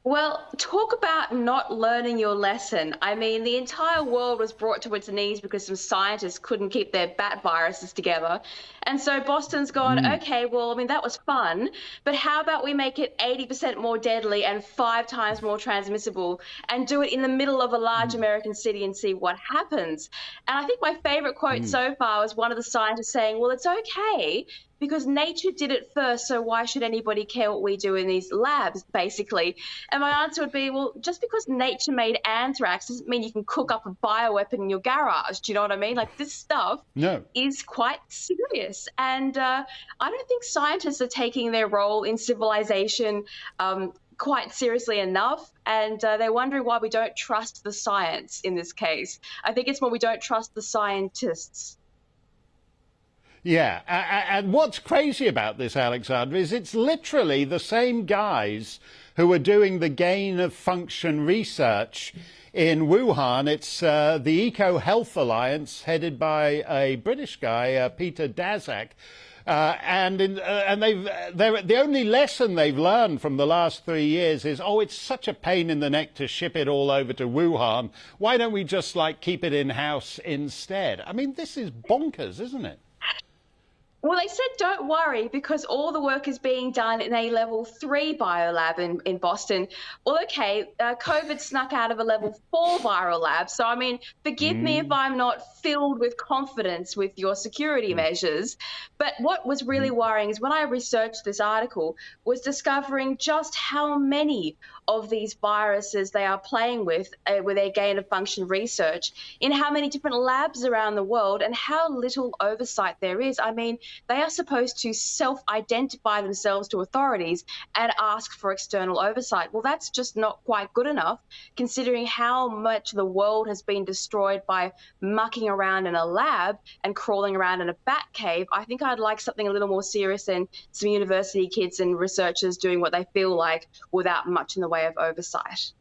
Well, talk about not learning your lesson. I mean, the entire world was brought to its knees because some scientists couldn't keep their bat viruses together. And so Boston's gone, okay, well, I mean, that was fun, but how about we make it 80% more deadly and 5 times more transmissible and do it in the middle of a large American city and see what happens? And I think my favorite quote so far was one of the scientists saying, well, it's okay because nature did it first, so why should anybody care what we do in these labs, basically? And my answer would be, well, just because nature made anthrax doesn't mean you can cook up a bioweapon in your garage. Do you know what I mean? Like, this stuff is quite serious. And I don't think scientists are taking their role in civilization quite seriously enough, and they're wondering why we don't trust the science in this case. I think it's more we don't trust the scientists. Yeah, and what's crazy about this, Alexandra, is it's literally the same guys who are doing the gain of function research in Wuhan. It's the Eco Health Alliance, headed by a British guy, Peter Daszak. The only lesson they've learned from the last 3 years is, oh, it's such a pain in the neck to ship it all over to Wuhan. Why don't we just, like, keep it in-house instead? I mean, this is bonkers, isn't it? Well, they said don't worry because all the work is being done in a level 3 biolab in Boston. Well, okay, COVID snuck out of a level 4 viral lab. So, I mean, forgive me if I'm not filled with confidence with your security measures. But what was really worrying is when I researched this article was discovering just how many of these viruses they are playing with their gain of function research, in how many different labs around the world, and how little oversight there is. I mean, they are supposed to self-identify themselves to authorities and ask for external oversight. Well, that's just not quite good enough, considering how much the world has been destroyed by mucking around in a lab and crawling around in a bat cave. I think I'd like something a little more serious than some university kids and researchers doing what they feel like without much in the way of oversight.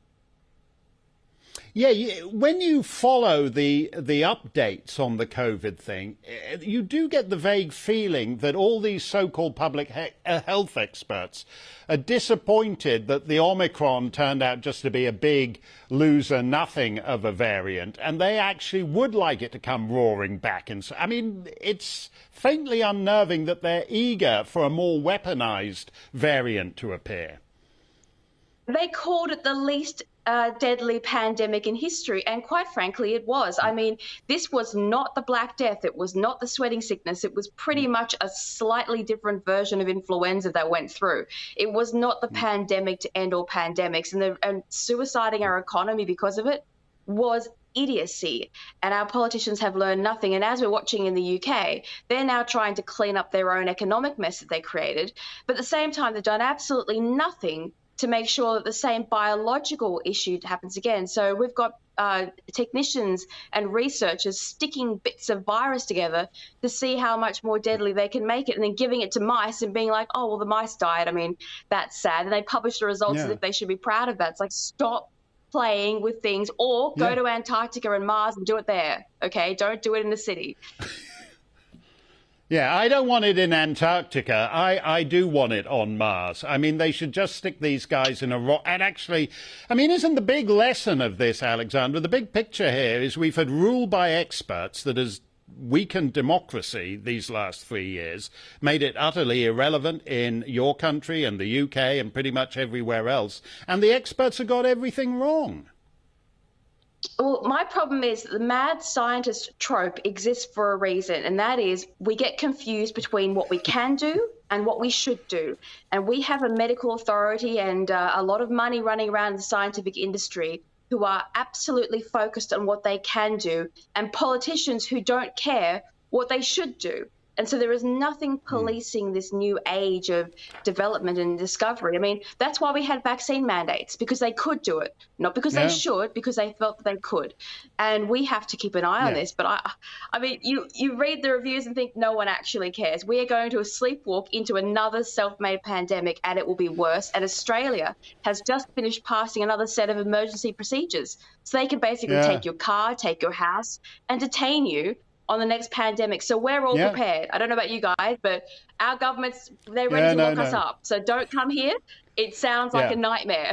Yeah, when you follow the updates on the COVID thing, you do get the vague feeling that all these so-called public health experts are disappointed that the Omicron turned out just to be a big loser nothing of a variant, and they actually would like it to come roaring back. And so, I mean, it's faintly unnerving that they're eager for a more weaponized variant to appear. They called it the least deadly pandemic in history, and quite frankly it was. I mean, this was not the Black Death, it was not the sweating sickness, it was pretty much a slightly different version of influenza that went through. It was not the pandemic to end all pandemics, and suiciding our economy because of it was idiocy, and our politicians have learned nothing. And as we're watching in the UK, they're now trying to clean up their own economic mess that they created, but at the same time they've done absolutely nothing to make sure that the same biological issue happens again. So we've got technicians and researchers sticking bits of virus together to see how much more deadly they can make it, and then giving it to mice and being like, oh, well, the mice died. I mean, that's sad. And they publish the results as if they should be proud of that. It's like, stop playing with things, or go to Antarctica and Mars and do it there, okay? Don't do it in the city. Yeah, I don't want it in Antarctica. I do want it on Mars. I mean, they should just stick these guys in a rock. And actually, I mean, isn't the big lesson of this, Alexandra, the big picture here is we've had rule by experts that has weakened democracy these last 3 years, made it utterly irrelevant in your country and the UK and pretty much everywhere else. And the experts have got everything wrong. Well, my problem is the mad scientist trope exists for a reason, and that is we get confused between what we can do and what we should do. And we have a medical authority and a lot of money running around the scientific industry who are absolutely focused on what they can do, and politicians who don't care what they should do. And so there is nothing policing this new age of development and discovery. I mean, that's why we had vaccine mandates, because they could do it, not because they should, because they felt that they could. And we have to keep an eye on this. But I mean, you read the reviews and think no one actually cares. We are going to sleepwalk into another self-made pandemic, and it will be worse. And Australia has just finished passing another set of emergency procedures. So they can basically take your car, take your house, and detain you on the next pandemic. So we're all prepared. I don't know about you guys, but our governments, they're ready to lock us up. So don't come here. It sounds like a nightmare.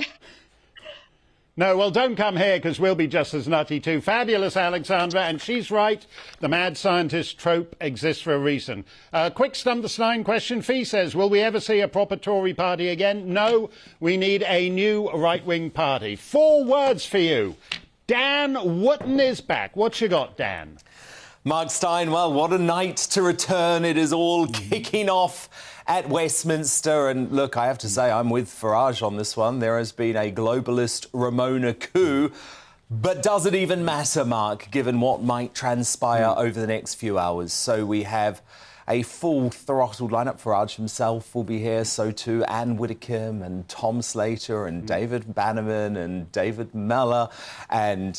No, well, don't come here, because we'll be just as nutty too. Fabulous, Alexandra, and she's right. The mad scientist trope exists for a reason. Quick Stump the Steyn question. Fee says, will we ever see a proper Tory party again? No, we need a new right-wing party. 4 words for you. Dan Wootton is back. What you got, Dan? Mark Steyn, well, what a night to return. It is all kicking off at Westminster. And look, I have to say, I'm with Farage on this one. There has been a globalist Ramona coup. But does it even matter, Mark, given what might transpire over the next few hours? So we have a full-throttled lineup. Farage himself will be here, so too Anne Widdecombe and Tom Slater and David Bannerman and David Mellor and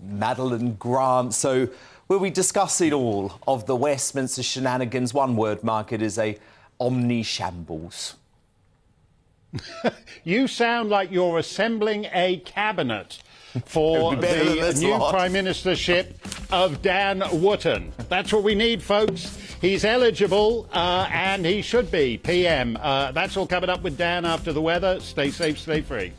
Madeline Grant. So we'll be discussing all of the Westminster shenanigans. One word, Mark, it is a omni-shambles. You sound like you're assembling a cabinet for the new Prime Ministership of Dan Wootton. That's what we need, folks. He's eligible and he should be PM. That's all coming up with Dan after the weather. Stay safe, stay free.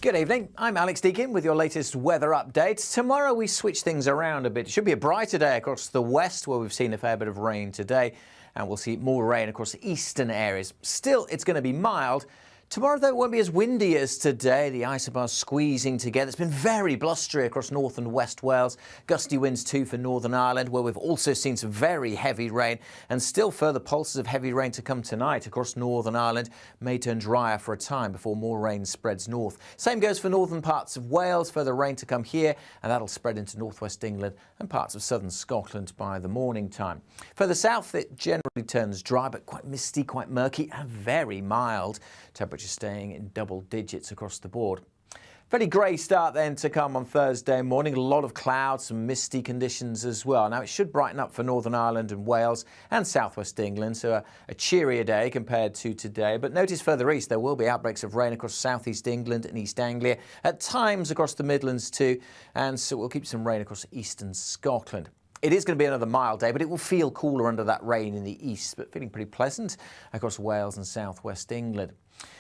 Good evening. I'm Alex Deakin with your latest weather update. Tomorrow we switch things around a bit. It should be a brighter day across the west, where we've seen a fair bit of rain today, and we'll see more rain across the eastern areas. Still, it's going to be mild. Tomorrow, though, it won't be as windy as today. The isobars squeezing together. It's been very blustery across North and West Wales. Gusty winds too for Northern Ireland, where we've also seen some very heavy rain, and still further pulses of heavy rain to come tonight across Northern Ireland. May turn drier for a time before more rain spreads north. Same goes for northern parts of Wales. Further rain to come here, and that'll spread into northwest England and parts of southern Scotland by the morning time. Further south, it generally turns dry, but quite misty, quite murky, and very mild. Temperatures staying in double digits across the board. Fairly grey start then to come on Thursday morning. A lot of clouds, some misty conditions as well. Now, it should brighten up for Northern Ireland and Wales and southwest England, so a cheerier day compared to today. But notice further east, there will be outbreaks of rain across southeast England and East Anglia, at times across the Midlands too, and so we'll keep some rain across eastern Scotland. It is going to be another mild day, but it will feel cooler under that rain in the east, but feeling pretty pleasant across Wales and southwest England.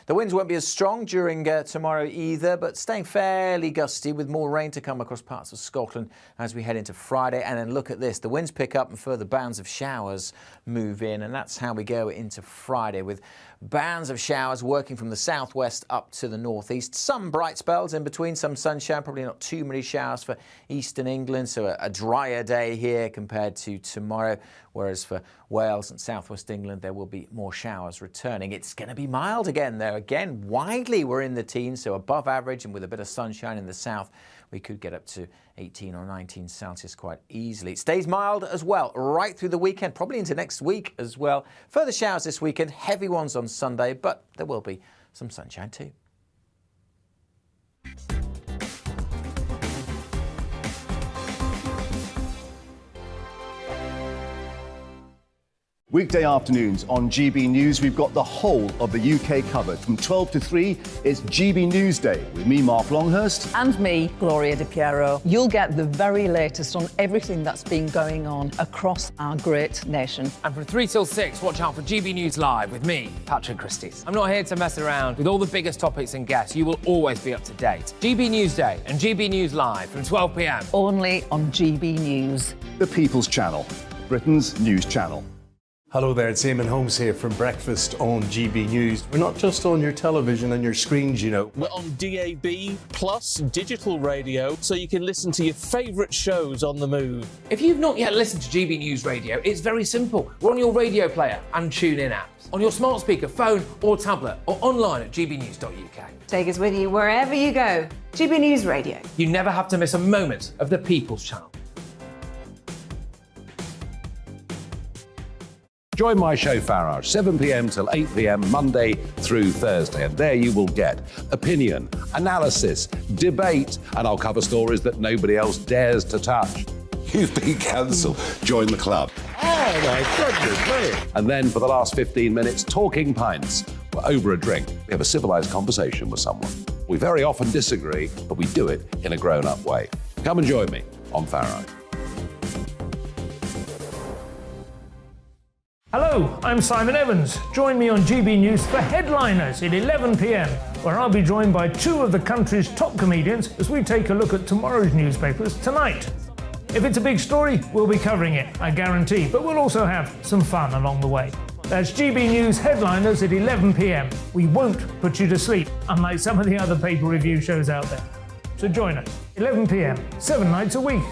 The winds won't be as strong during tomorrow either, but staying fairly gusty, with more rain to come across parts of Scotland as we head into Friday. And then look at this, the winds pick up and further bands of showers move in, and that's how we go into Friday, with bands of showers working from the southwest up to the northeast. Some bright spells in between, some sunshine, probably not too many showers for eastern England, so a drier day here compared to tomorrow, whereas for Wales and southwest England there will be more showers returning. It's going to be mild again though. Again, widely we're in the teens, so above average, and with a bit of sunshine in the south, we could get up to 18 or 19 Celsius quite easily. It stays mild as well right through the weekend, probably into next week as well. Further showers this weekend, heavy ones on Sunday, but there will be some sunshine too. Weekday afternoons on GB News, we've got the whole of the UK covered. From 12 to 3, it's GB News Day with me, Mark Longhurst. And me, Gloria Di Piero. You'll get the very latest on everything that's been going on across our great nation. And from 3 till 6, watch out for GB News Live with me, Patrick Christys. I'm not here to mess around with all the biggest topics and guests. You will always be up to date. GB News Day and GB News Live from 12 p.m. Only on GB News. The People's Channel, Britain's news channel. Hello there, it's Eamon Holmes here from Breakfast on GB News. We're not just on your television and your screens, you know. We're on DAB plus digital radio, so you can listen to your favourite shows on the move. If you've not yet listened to GB News Radio, it's very simple. We're on your radio player and TuneIn apps, on your smart speaker, phone or tablet, or online at gbnews.uk. Take us with you wherever you go. GB News Radio. You never have to miss a moment of the People's Channel. Join my show Farage, 7 p.m. till 8 p.m. Monday through Thursday, and there you will get opinion, analysis, debate, and I'll cover stories that nobody else dares to touch. You've been cancelled. Join the club. Oh my goodness me. And then for the last 15 minutes, talking pints. We're over a drink. We have a civilised conversation with someone. We very often disagree, but we do it in a grown-up way. Come and join me on Farage. Hello, I'm Simon Evans. Join me on GB News for Headliners at 11 p.m, where I'll be joined by two of the country's top comedians as we take a look at tomorrow's newspapers tonight. If it's a big story, we'll be covering it, I guarantee, but we'll also have some fun along the way. That's GB News Headliners at 11 p.m. We won't put you to sleep, unlike some of the other paper review shows out there. So join us, 11 p.m, 7 nights a week.